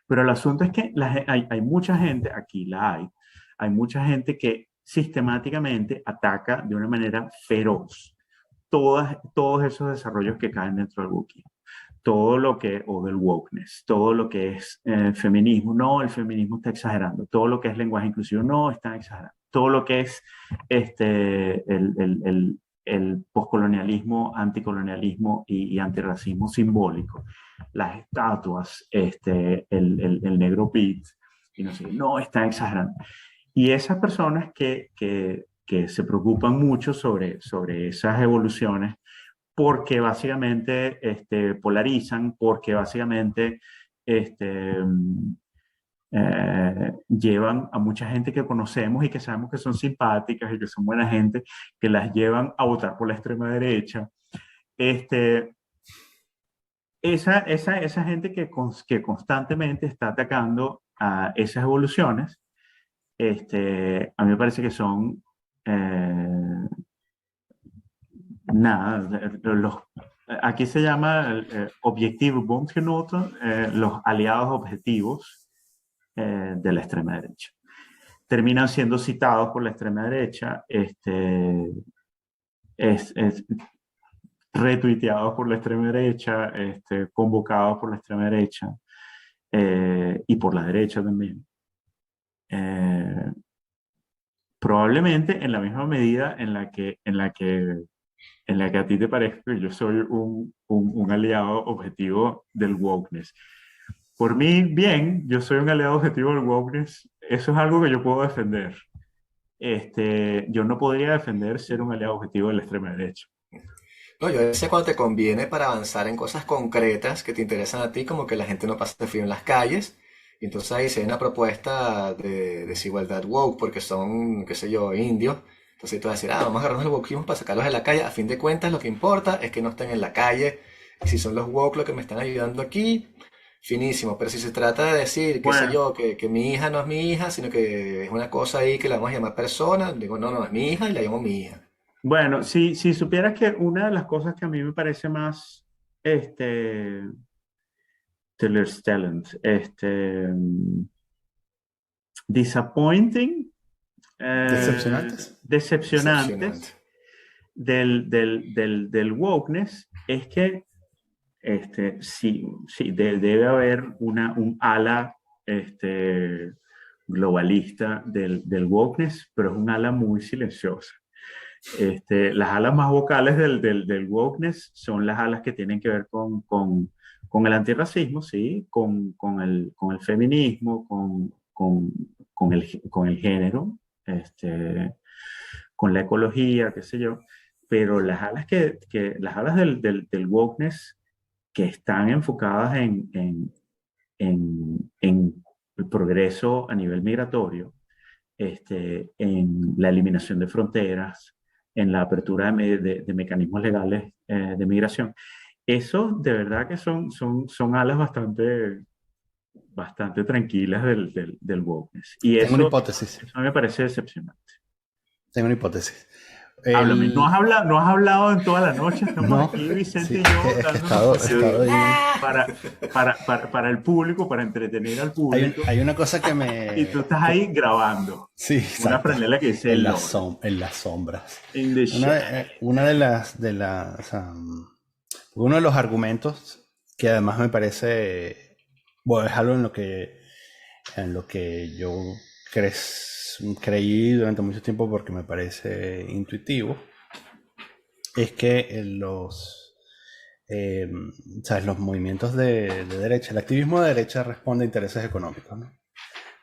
Pero el asunto es que hay mucha gente, aquí hay mucha gente que sistemáticamente ataca de una manera feroz todos esos desarrollos que caen dentro del wokismo. Todo lo que, o del wokeness, todo lo que es feminismo, no, el feminismo está exagerando. Todo lo que es lenguaje inclusivo, no, está exagerando. Todo lo que es el poscolonialismo, anticolonialismo y antirracismo simbólico, las estatuas, el negro Pete, y no sé, no, están exagerando. Y esas personas que se preocupan mucho sobre esas evoluciones, porque básicamente polarizan, porque básicamente llevan a mucha gente que conocemos y que sabemos que son simpáticas y que son buena gente, que las llevan a votar por la extrema derecha. Esa gente que constantemente está atacando a esas evoluciones, a mí me parece que son aquí se llama Objective Bondgenoten, los aliados objetivos de la extrema derecha. Terminan siendo citados por la extrema derecha. retuiteados por la extrema derecha, convocados por la extrema derecha y por la derecha también. Probablemente en la misma medida en la que a ti te parezca que yo soy un aliado objetivo del wokeness. Por mí, bien, yo soy un aliado objetivo del wokeness. Eso es algo que yo puedo defender. Yo no podría defender ser un aliado objetivo de la extrema derecha. No, yo sé cuando te conviene para avanzar en cosas concretas que te interesan a ti, como que la gente no pase frío en las calles. Y entonces ahí se hay una propuesta de desigualdad woke, porque son, qué sé yo, indios. Entonces tú vas a decir, vamos a agarrarnos el wokeismo para sacarlos de la calle. A fin de cuentas, lo que importa es que no estén en la calle. Y si son los woke los que me están ayudando aquí, finísimo. Pero si se trata de decir, qué sé Bueno, yo, que mi hija no es mi hija, sino que es una cosa ahí que la vamos a llamar persona, digo, no, no, es mi hija y la llamo mi hija. bueno, si supieras que una de las cosas que a mí me parece más, Tiller's talent, disappointing, ¿Decepcionantes? Decepcionante. decepcionantes del wokeness, es que sí, sí, debe haber un ala globalista del wokeness, pero es un ala muy silenciosa. Las alas más vocales del wokeness son las alas que tienen que ver con el antirracismo, ¿sí? Con el feminismo, con el género, con la ecología, qué sé yo. Pero las alas del wokeness que están enfocadas en el progreso a nivel migratorio, en la eliminación de fronteras, en la apertura de mecanismos legales de migración. Eso de verdad que son alas bastante tranquilas del wokeness. Y Tengo una eso, hipótesis. eso me parece decepcionante. Tengo una hipótesis. Háblame. El... No has hablado en toda la noche. Estamos No, aquí, Vicente sí, y es yo, que he dándonos estado, he estado consejos ahí. para el público, para entretener al público. Hay una cosa que Y tú me... estás ahí grabando Sí, una exacto. franela que dice En LOL, en las sombras. in the Una de uno de los argumentos que además me parece, bueno, es algo en lo que yo creí durante mucho tiempo porque me parece intuitivo, es que ¿sabes? Los movimientos de derecha, el activismo de derecha responde a intereses económicos, ¿no?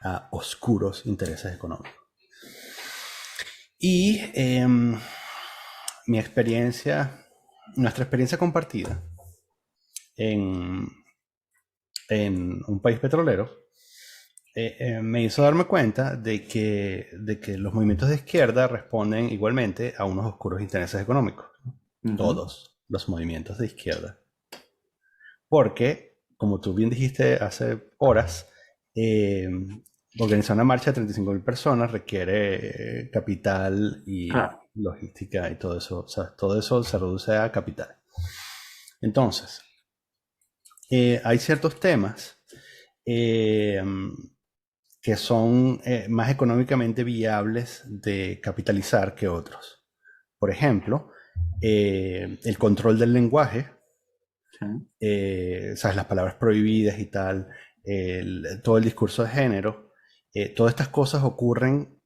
A oscuros intereses económicos. Y nuestra experiencia compartida en un país petrolero me hizo darme cuenta de que los movimientos de izquierda responden igualmente a unos oscuros intereses económicos, ¿no? Uh-huh. Todos los movimientos de izquierda. Porque, como tú bien dijiste hace horas, organizar una marcha de 35.000 personas requiere capital y logística y todo eso. O sea, todo eso se reduce a capital. Entonces, hay ciertos temas que son más económicamente viables de capitalizar que otros. Por ejemplo, el control del lenguaje, ¿sabes? Las palabras prohibidas y tal, todo el discurso de género, todas estas cosas ocurren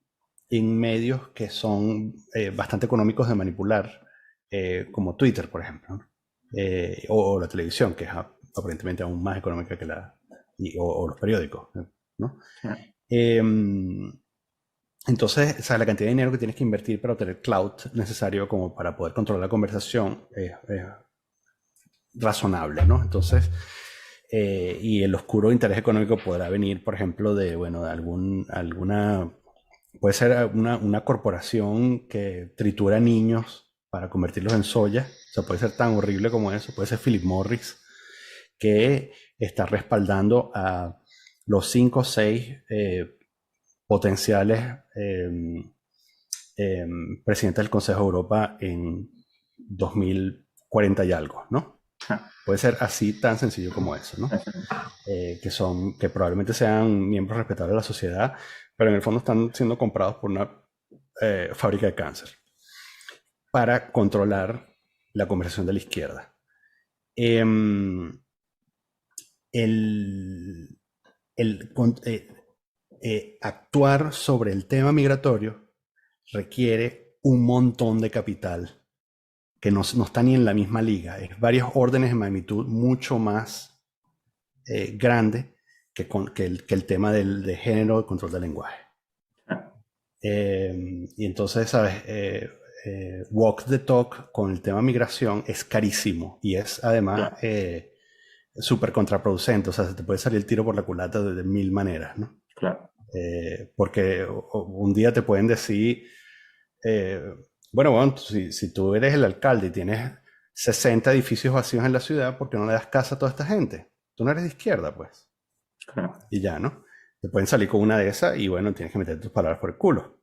en medios que son bastante económicos de manipular, como Twitter, por ejemplo, ¿no? O la televisión, que es aparentemente aún más económica que o los periódicos, ¿no? Entonces, o sea, la cantidad de dinero que tienes que invertir para obtener clout necesario como para poder controlar la conversación es razonable, ¿no? Entonces, y el oscuro interés económico podrá venir, por ejemplo, de alguna, puede ser una corporación que tritura niños para convertirlos en soya. O sea, puede ser tan horrible como eso. Puede ser Philip Morris, que está respaldando a los 5 o 6 potenciales presidentes del Consejo de Europa en 2040 y algo, ¿no? Puede ser así tan sencillo como eso, ¿no? Que probablemente sean miembros respetables de la sociedad, pero en el fondo están siendo comprados por una fábrica de cáncer para controlar la conversación de la izquierda. Em, el, actuar sobre el tema migratorio requiere un montón de capital que no está ni en la misma liga. Es varios órdenes de magnitud mucho más grande que el tema de género, de control del lenguaje. Y entonces, ¿sabes? Walk the talk con el tema migración es carísimo y es además súper contraproducente. O sea, se te puede salir el tiro por la culata de mil maneras, ¿no? Claro. Porque un día te pueden decir, bueno, si tú eres el alcalde y tienes 60 edificios vacíos en la ciudad, ¿por qué no le das casa a toda esta gente? Tú no eres de izquierda, pues. Claro. Y ya, ¿no? Te pueden salir con una de esas y bueno, tienes que meter tus palabras por el culo.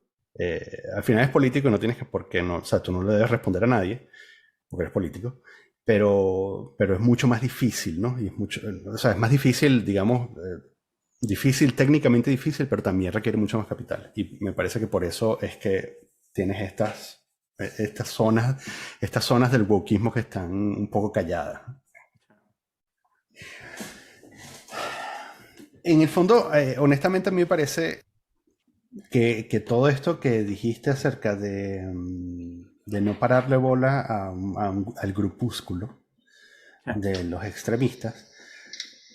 Al final es político y no tienes que, porque no, o sea, tú no le debes responder a nadie, porque eres político, pero es mucho más difícil, ¿no? Y es mucho, o sea, es más difícil, digamos, difícil, técnicamente difícil, pero también requiere mucho más capital. Y me parece que por eso es que tienes estas zonas del wokismo que están un poco calladas. En el fondo, honestamente a mí me parece que todo esto que dijiste acerca de no pararle bola al grupúsculo de los extremistas,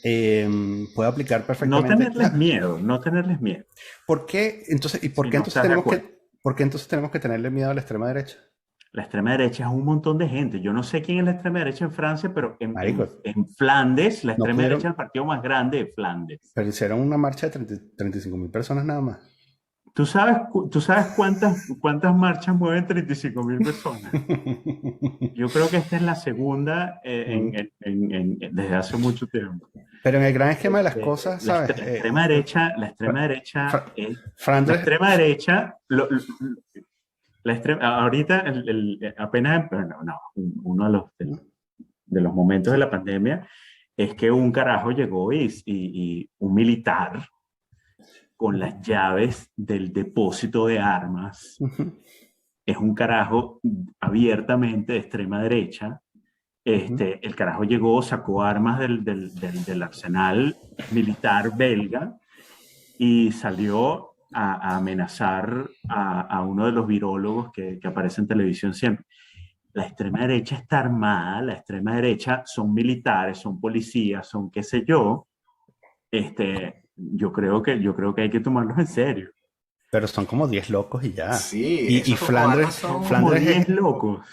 puede aplicar perfectamente. No tenerles miedo, no tenerles miedo. ¿Por qué entonces, por qué entonces tenemos que tenerle miedo a la extrema derecha? La extrema derecha es un montón de gente. Yo no sé quién es la extrema derecha en Francia, pero en Flandes, la extrema derecha es el partido más grande de Flandes. Pero hicieron una marcha de 35.000 personas nada más. ¿Tú sabes cuántas marchas mueven 35.000 personas? Yo creo que esta es la segunda desde hace mucho tiempo. Pero en el gran esquema de las cosas, ¿sabes? La extrema derecha, ahorita apenas, uno de los momentos de la pandemia es que un carajo llegó y un militar con las llaves del depósito de armas, es un carajo abiertamente de extrema derecha. El carajo llegó, sacó armas del arsenal militar belga y salió a amenazar a uno de los virólogos que aparece en televisión siempre. La extrema derecha está armada, la extrema derecha son militares, son policías, son qué sé yo. Yo creo que hay que tomarlos en serio. Pero son como 10 locos y ya. Sí, y Flandes es locos.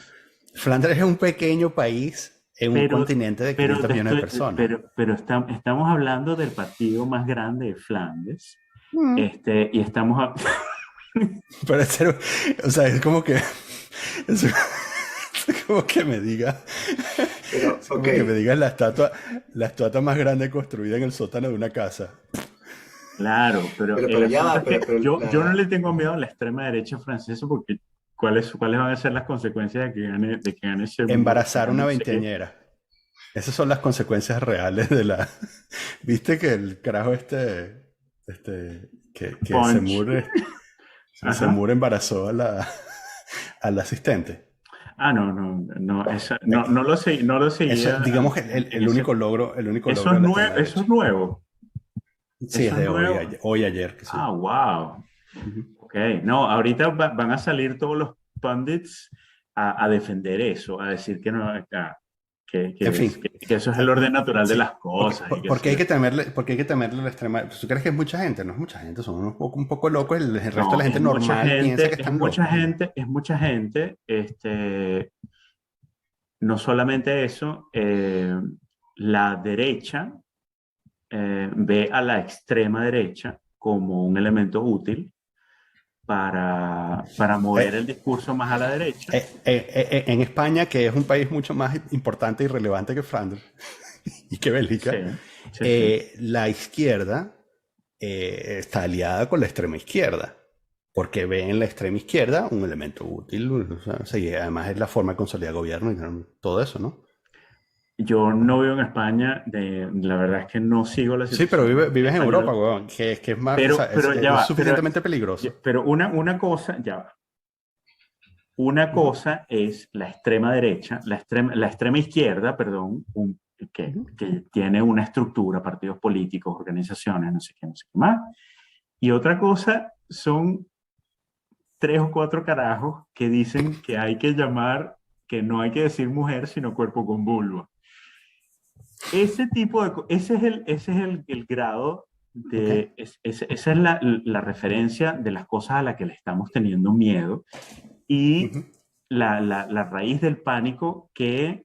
Flandes es un pequeño país en un continente de 500 millones de personas. Pero estamos hablando del partido más grande de Flandes. Y estamos... Pero o sea, es como que... Es como que me diga... Pero, como que me digas la estatua más grande construida en el sótano de una casa. Claro, pero yo no le tengo miedo a la extrema derecha francesa porque ¿cuáles van a ser las consecuencias de que gane ese... Embarazar una veinteañera. Esas son las consecuencias reales de la... ¿Viste que el carajo que Semur embarazó a la asistente? Ah, no, eso no lo seguía. Eso, digamos que el único logro. Eso es nuevo. Sí, es de hoy, ayer. Que sí. Ah, wow. Ok, no, ahorita van a salir todos los pundits a defender eso, a decir que no, que eso es el orden natural de las cosas. Porque hay que temerle a la extrema. ¿Tú crees que es mucha gente? No es mucha gente, son un poco locos. El resto de la gente normal piensa que están locos. Es mucha gente. No solamente eso, la derecha ve a la extrema derecha como un elemento útil para mover el discurso más a la derecha. En España, que es un país mucho más importante y relevante que Flandes y que Bélgica, la izquierda está aliada con la extrema izquierda, porque ve en la extrema izquierda un elemento útil, o sea, y además es la forma de consolidar gobierno y todo eso, ¿no? Yo no vivo en España, la verdad es que no sigo la situación. Sí, pero vives en Europa, weón, que es más, pero es suficientemente peligroso. Pero una cosa, ya va. Una cosa es la extrema derecha, la extrema izquierda, perdón, que tiene una estructura, partidos políticos, organizaciones, no sé qué más. Y otra cosa son 3 o 4 carajos que dicen que hay que llamar, que no hay que decir mujer, sino cuerpo con vulva. Ese es el grado de, esa es la referencia de las cosas a las que le estamos teniendo miedo y la raíz del pánico que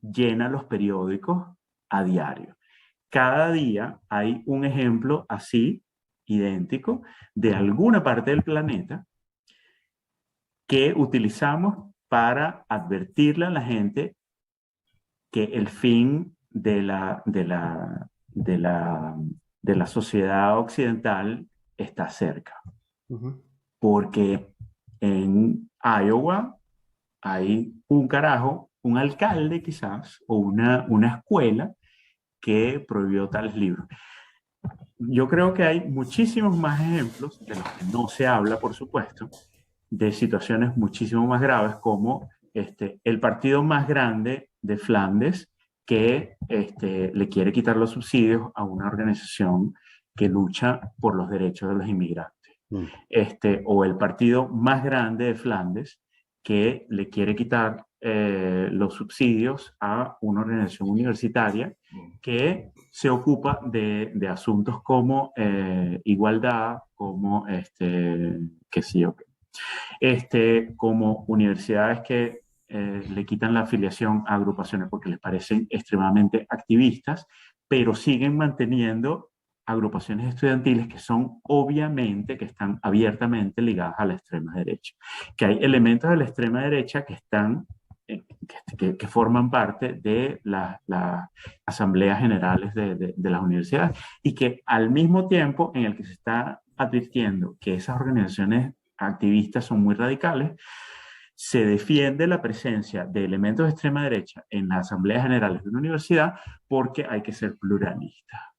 llena los periódicos a diario. Cada día hay un ejemplo así, idéntico, de alguna parte del planeta que utilizamos para advertirle a la gente que el fin de la sociedad occidental está cerca. Porque en Iowa hay un carajo, un alcalde quizás, o una escuela que prohibió tales libros. Yo creo que hay muchísimos más ejemplos, de los que no se habla, por supuesto, de situaciones muchísimo más graves, como el partido más grande de Flandes que le quiere quitar los subsidios a una organización que lucha por los derechos de los inmigrantes. O el partido más grande de Flandes que le quiere quitar los subsidios a una organización universitaria que se ocupa de asuntos como igualdad, como qué sé yo, como universidades que le quitan la afiliación a agrupaciones porque les parecen extremadamente activistas, pero siguen manteniendo agrupaciones estudiantiles que son obviamente, que están abiertamente ligadas a la extrema derecha. Que hay elementos de la extrema derecha que están, que forman parte de las asambleas generales de las universidades y que al mismo tiempo en el que se está advirtiendo que esas organizaciones activistas son muy radicales, se defiende la presencia de elementos de extrema derecha en las asambleas generales de una universidad porque hay que ser pluralista.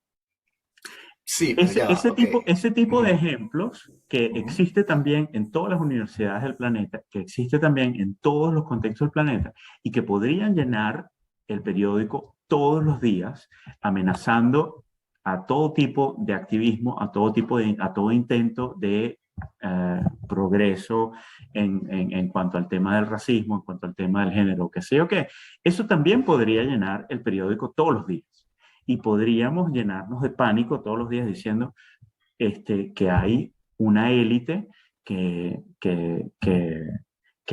Sí, Ese tipo de ejemplos que existe también en todas las universidades del planeta, que existe también en todos los contextos del planeta y que podrían llenar el periódico todos los días amenazando a todo tipo de activismo, a todo intento de progreso en cuanto al tema del racismo, en cuanto al tema del género, qué sé yo qué. Eso también podría llenar el periódico todos los días. Y podríamos llenarnos de pánico todos los días diciendo que hay una élite que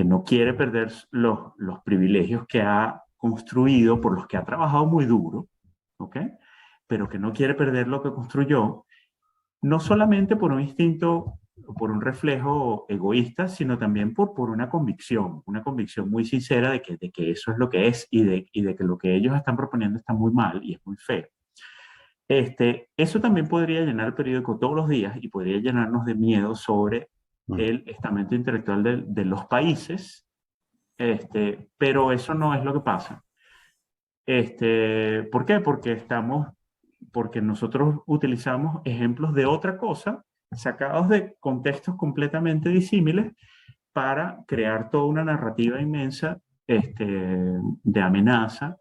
no quiere perder los privilegios que ha construido, por los que ha trabajado muy duro, ¿ok? Pero que no quiere perder lo que construyó, no solamente por un instinto, por un reflejo egoísta, sino también por una convicción muy sincera de que eso es lo que es y de que lo que ellos están proponiendo está muy mal y es muy feo. Eso también podría llenar el periódico todos los días y podría llenarnos de miedo sobre el estamento intelectual de los países, pero eso no es lo que pasa. ¿Por qué? Porque nosotros utilizamos ejemplos de otra cosa sacados de contextos completamente disímiles para crear toda una narrativa inmensa de amenaza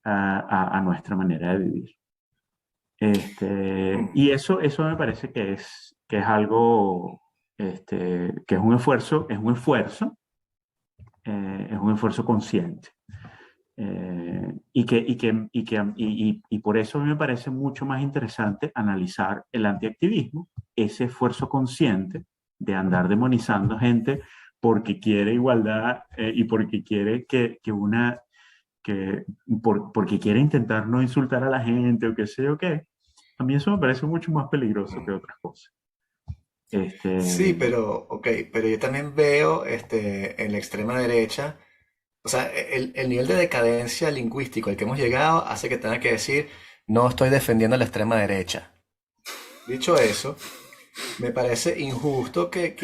a nuestra manera de vivir. Y eso me parece que es algo, que es un esfuerzo consciente. Y por eso a mí me parece mucho más interesante analizar el antiactivismo, ese esfuerzo consciente de andar demonizando gente porque quiere igualdad y porque quiere porque quiere intentar no insultar a la gente o qué sé yo qué. A mí eso me parece mucho más peligroso que otras cosas. Sí, pero yo también veo en la extrema derecha, o sea, el nivel de decadencia lingüístico al que hemos llegado hace que tenga que decir, no estoy defendiendo a la extrema derecha. Dicho eso, me parece injusto que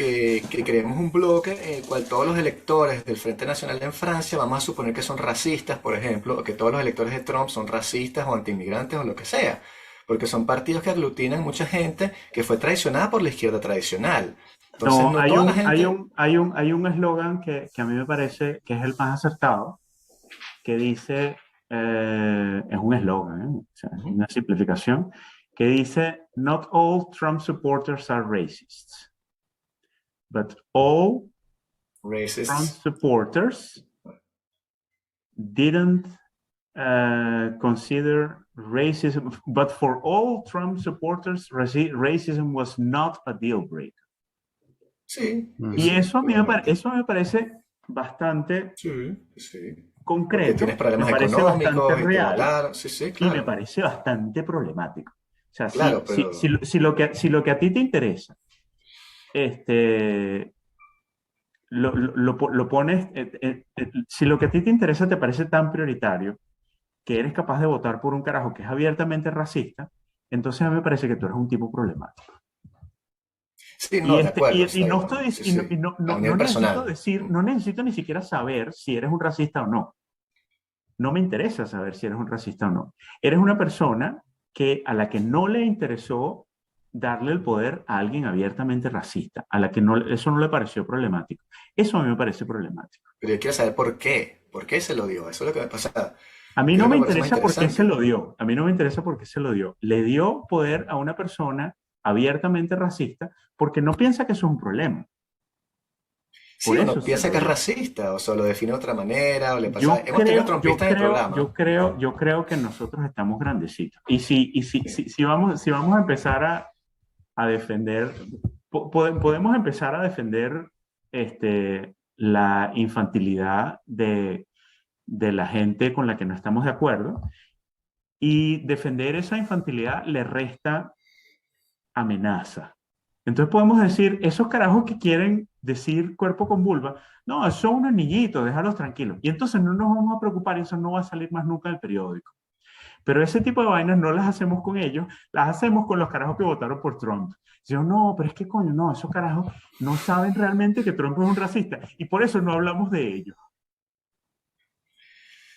creemos un bloque en el cual todos los electores del Frente Nacional en Francia, vamos a suponer que son racistas, por ejemplo, o que todos los electores de Trump son racistas o antiinmigrantes o lo que sea, porque son partidos que aglutinan mucha gente que fue traicionada por la izquierda tradicional. Entonces, No, no toda la gente... hay un eslogan que a mí me parece que es el más acertado, que dice, es un eslogan, o sea, es Ujú. una simplificación, que dice, not all Trump supporters are racists, but all Trump Racist. supporters didn't consider racism, but for all Trump supporters, racism was not a deal breaker. Sí, Y sí, igualmente. eso me parece bastante Sí, sí. Porque tienes concreto, me problemas parece bastante económicos y te real votaron. Sí, sí, y me claro. parece bastante problemático. O sea, Claro, pero... si lo que a ti te interesa, este, lo pones, si lo que a ti te interesa te parece tan prioritario que eres capaz de votar por un carajo que es abiertamente racista, entonces a mí me parece que tú eres un tipo problemático. Sí, no, de acuerdo, Y está no bien. estoy, Sí, sí. y A un no nivel necesito personal. decir, no necesito ni siquiera saber si eres un racista o no. No me interesa saber si eres un racista o no. Eres una persona a la que no le interesó darle el poder a alguien abiertamente racista, a la que no, eso no le pareció problemático. Eso a mí me parece problemático. Pero yo quiero saber por qué. ¿Por qué se lo dio? Eso es lo que me pasa. A mí ¿Qué es no lo me que me parece más interesa por qué se interesante? lo dio. A mí no me interesa por qué se lo dio. Le dio poder a una persona abiertamente racista porque no piensa que eso es un problema. Sí, Por eso uno se piensa lo que es dio. racista, o se lo define de otra manera, o le pasa. Hemos tenido trompistas en el programa. Yo creo que nosotros estamos grandecitos. Si vamos a empezar a defender, podemos empezar a defender la infantilidad de la gente con la que no estamos de acuerdo, y defender esa infantilidad le resta amenaza. Entonces podemos decir, esos carajos que quieren decir cuerpo con vulva, no, son unos niñitos, déjalos tranquilos. Y entonces no nos vamos a preocupar y eso no va a salir más nunca del periódico. Pero ese tipo de vainas no las hacemos con ellos, las hacemos con los carajos que votaron por Trump. Yo, no, pero es que coño, no, esos carajos no saben realmente que Trump es un racista y por eso no hablamos de ellos.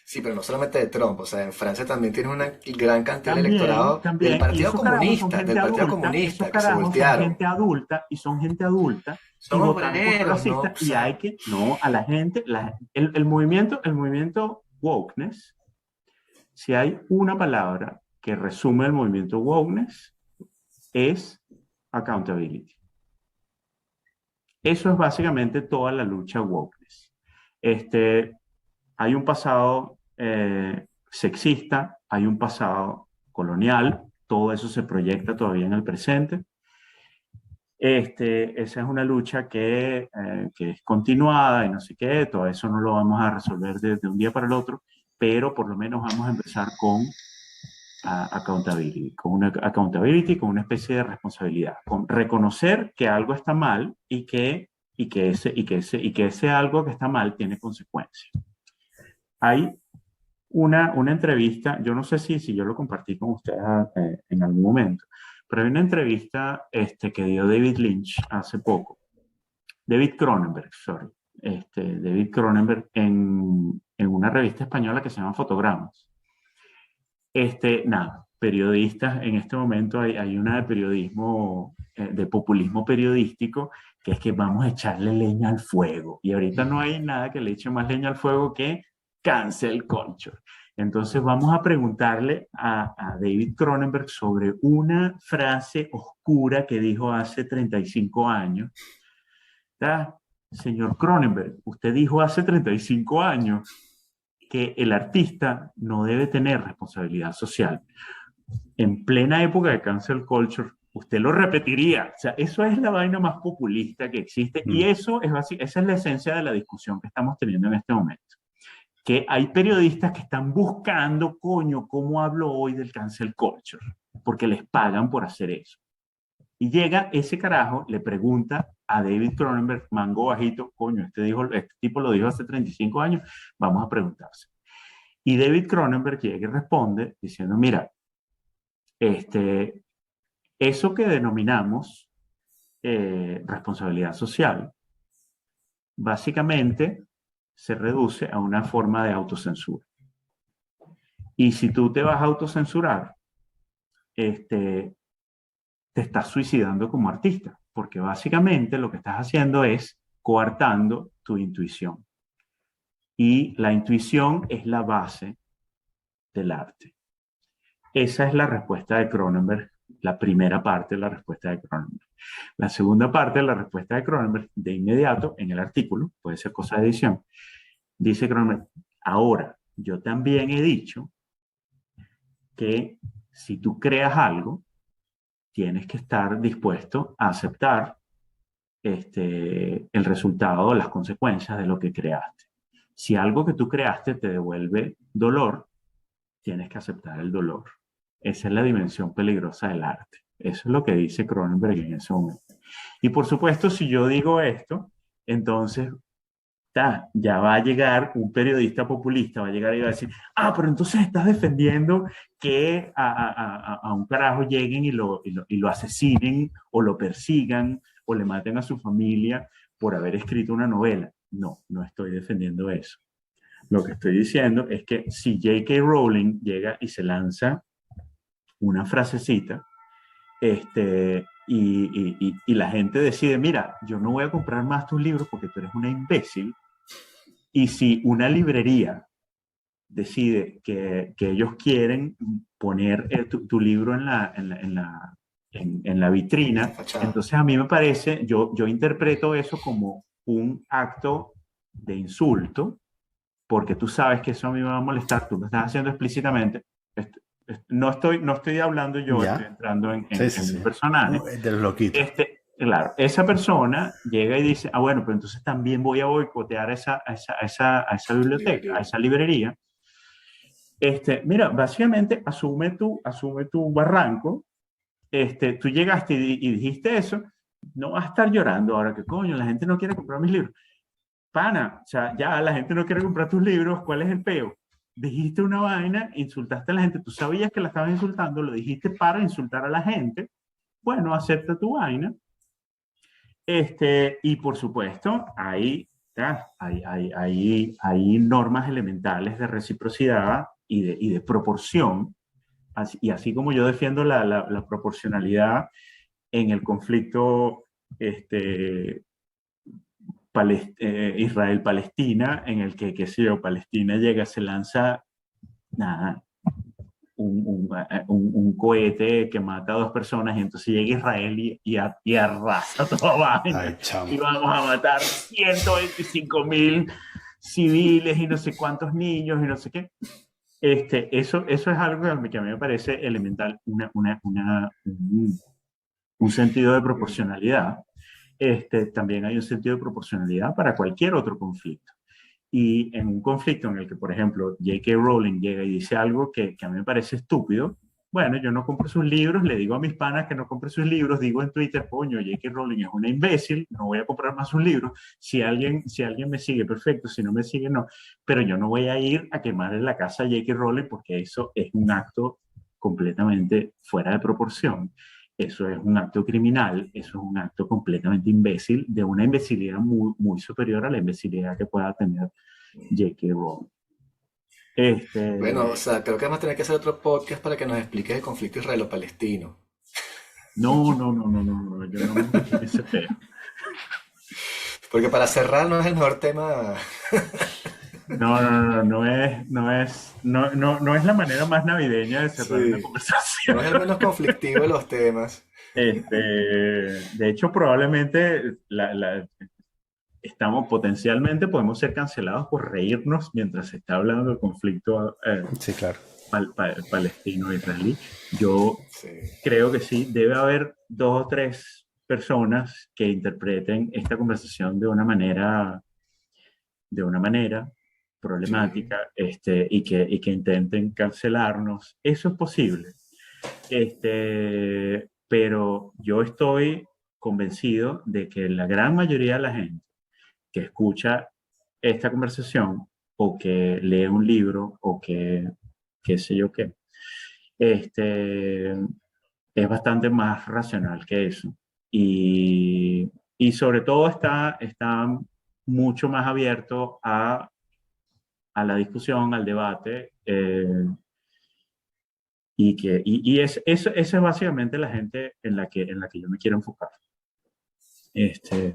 Sí, pero no solamente de Trump, o sea, en Francia también tienes una gran cantidad de electorado Y Del Partido esos Comunista, que se carajos son voltearon. gente adulta y son gente adulta y Son votaron por obreros, ¿no? racistas O y hay sea, que, no, a la gente, el movimiento wokeness, si hay una palabra que resume el movimiento wokeness, es accountability. Eso es básicamente toda la lucha wokeness. Hay un pasado sexista, hay un pasado colonial, todo eso se proyecta todavía en el presente. Esa es una lucha que es continuada y no sé qué, todo eso no lo vamos a resolver de un día para el otro, pero por lo menos vamos a empezar con accountability, con una especie de responsabilidad, con reconocer que algo está mal y que ese algo que está mal tiene consecuencias. Hay una entrevista, yo no sé si yo lo compartí con ustedes en algún momento, pero hay una entrevista que dio David Lynch hace poco, David Cronenberg, sorry, David Cronenberg en una revista española que se llama Fotogramas. Nada, periodistas, en este momento hay una de periodismo, de populismo periodístico, que es que vamos a echarle leña al fuego. Y ahorita no hay nada que le eche más leña al fuego que cancel culture. Entonces vamos a preguntarle a David Cronenberg sobre una frase oscura que dijo hace 35 años. ¿Está? Señor Cronenberg, usted dijo hace 35 años que el artista no debe tener responsabilidad social. En plena época de cancel culture, usted lo repetiría. O sea, eso es la vaina más populista que existe y eso es esa es la esencia de la discusión que estamos teniendo en este momento. Que hay periodistas que están buscando, coño, ¿cómo hablo hoy del cancel culture? Porque les pagan por hacer eso. Y llega ese carajo, le pregunta a David Cronenberg, mango bajito, coño, este tipo lo dijo hace 35 años, vamos a preguntarse. Y David Cronenberg llega y responde diciendo, mira, eso que denominamos responsabilidad social, básicamente se reduce a una forma de autocensura. Y si tú te vas a autocensurar, te estás suicidando como artista. porque básicamente lo que estás haciendo es coartando tu intuición. Y la intuición es la base del arte. Esa es la respuesta de Cronenberg, la primera parte de la respuesta de Cronenberg. La segunda parte de la respuesta de Cronenberg, de inmediato, en el artículo, puede ser cosa de edición, dice Cronenberg, ahora, yo también he dicho que si tú creas algo, tienes que estar dispuesto a aceptar el resultado, las consecuencias de lo que creaste. Si algo que tú creaste te devuelve dolor, tienes que aceptar el dolor. Esa es la dimensión peligrosa del arte. Eso es lo que dice Cronenberg en ese momento. Y por supuesto, si yo digo esto, entonces ya va a llegar un periodista populista, va a llegar y va a decir, pero entonces estás defendiendo que a un carajo lleguen y lo asesinen o lo persigan o le maten a su familia por haber escrito una novela. No, no estoy defendiendo eso. Lo que estoy diciendo es que si J.K. Rowling llega y se lanza una frasecita, y la gente decide, mira, yo no voy a comprar más tus libros porque tú eres una imbécil. Y si una librería decide que ellos quieren poner tu libro en la vitrina, entonces a mí me parece, yo interpreto eso como un acto de insulto, porque tú sabes que eso a mí me va a molestar, tú lo estás haciendo explícitamente. No estoy hablando yo, ¿Ya? estoy entrando en Sí. mi personaje. De los loquitos. Claro, esa persona llega y dice, bueno, pero entonces también voy a boicotear a esa biblioteca, a esa librería. Mira, básicamente asume tu barranco. Tú llegaste y dijiste eso, no vas a estar llorando ahora que coño, la gente no quiere comprar mis libros. Pana, o sea, ya la gente no quiere comprar tus libros, ¿cuál es el peo? Dijiste una vaina, insultaste a la gente, tú sabías que la estabas insultando, lo dijiste para insultar a la gente, bueno, acepta tu vaina. Y por supuesto, hay normas elementales de reciprocidad y de proporción, y así como yo defiendo la proporcionalidad en el conflicto Israel-Palestina, en el que, qué sé yo, Palestina llega, se lanza nada, un cohete que mata a 2 personas y entonces llega Israel y arrasa toda vaina. Ay, chamo. Y vamos a matar 125.000 civiles y no sé cuántos niños y no sé qué. Eso es algo que a mí me parece elemental, un sentido de proporcionalidad. También hay un sentido de proporcionalidad para cualquier otro conflicto. Y en un conflicto en el que, por ejemplo, J.K. Rowling llega y dice algo que a mí me parece estúpido, bueno, yo no compro sus libros, le digo a mis panas que no compre sus libros, digo en Twitter, coño, J.K. Rowling es una imbécil, no voy a comprar más sus libros. Si alguien me sigue, perfecto, si no me sigue, no. Pero yo no voy a ir a quemarle la casa a J.K. Rowling porque eso es un acto completamente fuera de proporción. Eso es un acto criminal, eso es un acto completamente imbécil, de una imbecilidad muy, muy superior a la imbecilidad que pueda tener J.K. Rowling. Bueno, o sea, creo que vamos a tener que hacer otro podcast para que nos expliques el conflicto israelo-palestino. No, yo no me meto en ese tema. Porque para cerrar no es el mejor tema. No es la manera más navideña de cerrar una Sí, conversación. no es el menos conflictivo de los temas. De hecho, probablemente potencialmente podemos ser cancelados por reírnos mientras se está hablando del conflicto Sí, claro. palestino-israelí. Yo Sí. creo que sí, debe haber 2 o 3 personas que interpreten esta conversación de una manera problemática, y que intenten cancelarnos. Eso es posible. Pero yo estoy convencido de que la gran mayoría de la gente que escucha esta conversación o que lee un libro o que qué sé yo qué, es bastante más racional que eso. Y sobre todo está mucho más abierto a la discusión, al debate, y esa es básicamente la gente en la que yo me quiero enfocar. Este,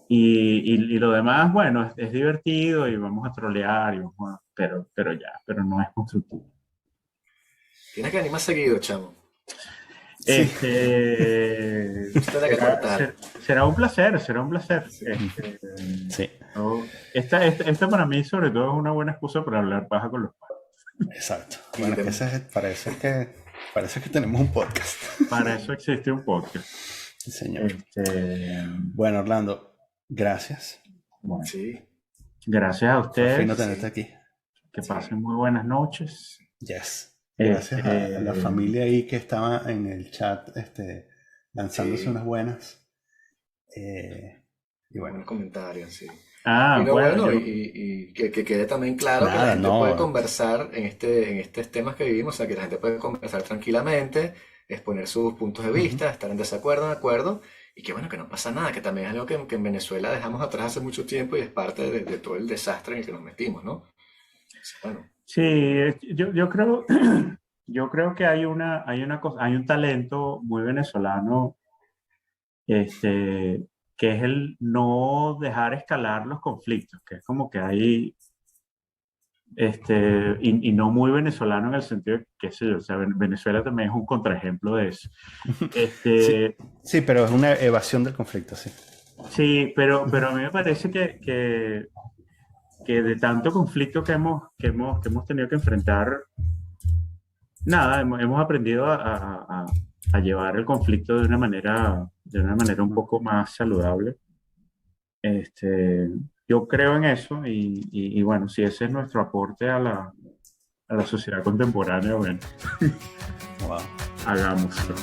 y lo demás, bueno, es divertido y vamos a trolear, pero no es constructivo. Tienes que venir más seguido, chamo. Sí. Esto hay que cortar. Será un placer, será un placer. Sí, Esta para mí sobre todo es una buena excusa para hablar paja con los padres. exacto. Bueno, parece que tenemos un podcast. Para eso existe un podcast. Sí, señor. Bueno, Orlando, gracias. Bueno, Sí. gracias a Por ustedes. fin no tenerte aquí. Que pasen muy buenas noches. Yes. Gracias a la familia ahí que estaba en el chat lanzándose unas buenas. Y bueno. Buenos comentarios, sí. Ah, Y no, bueno, y que quede también claro que la Nada, gente no. puede conversar en estos temas que vivimos, o sea, que la gente puede conversar tranquilamente, exponer sus puntos de vista, estar en desacuerdo, en acuerdo, y que bueno, que no pasa nada, que también es algo que en Venezuela dejamos atrás hace mucho tiempo y es parte de todo el desastre en el que nos metimos, ¿no? Entonces, bueno, sí, yo creo que hay una cosa, hay un talento muy venezolano, que es el no dejar escalar los conflictos, que es como que hay, y no muy venezolano en el sentido de, qué sé yo, o sea, Venezuela también es un contraejemplo de eso. Sí, pero es una evasión del conflicto, sí. Sí, pero a mí me parece que de tanto conflicto que hemos tenido que enfrentar, nada, hemos aprendido a llevar el conflicto de una manera un poco más saludable. Yo creo en eso y bueno, si ese es nuestro aporte a la sociedad contemporánea, bueno, Wow. hagámoslo.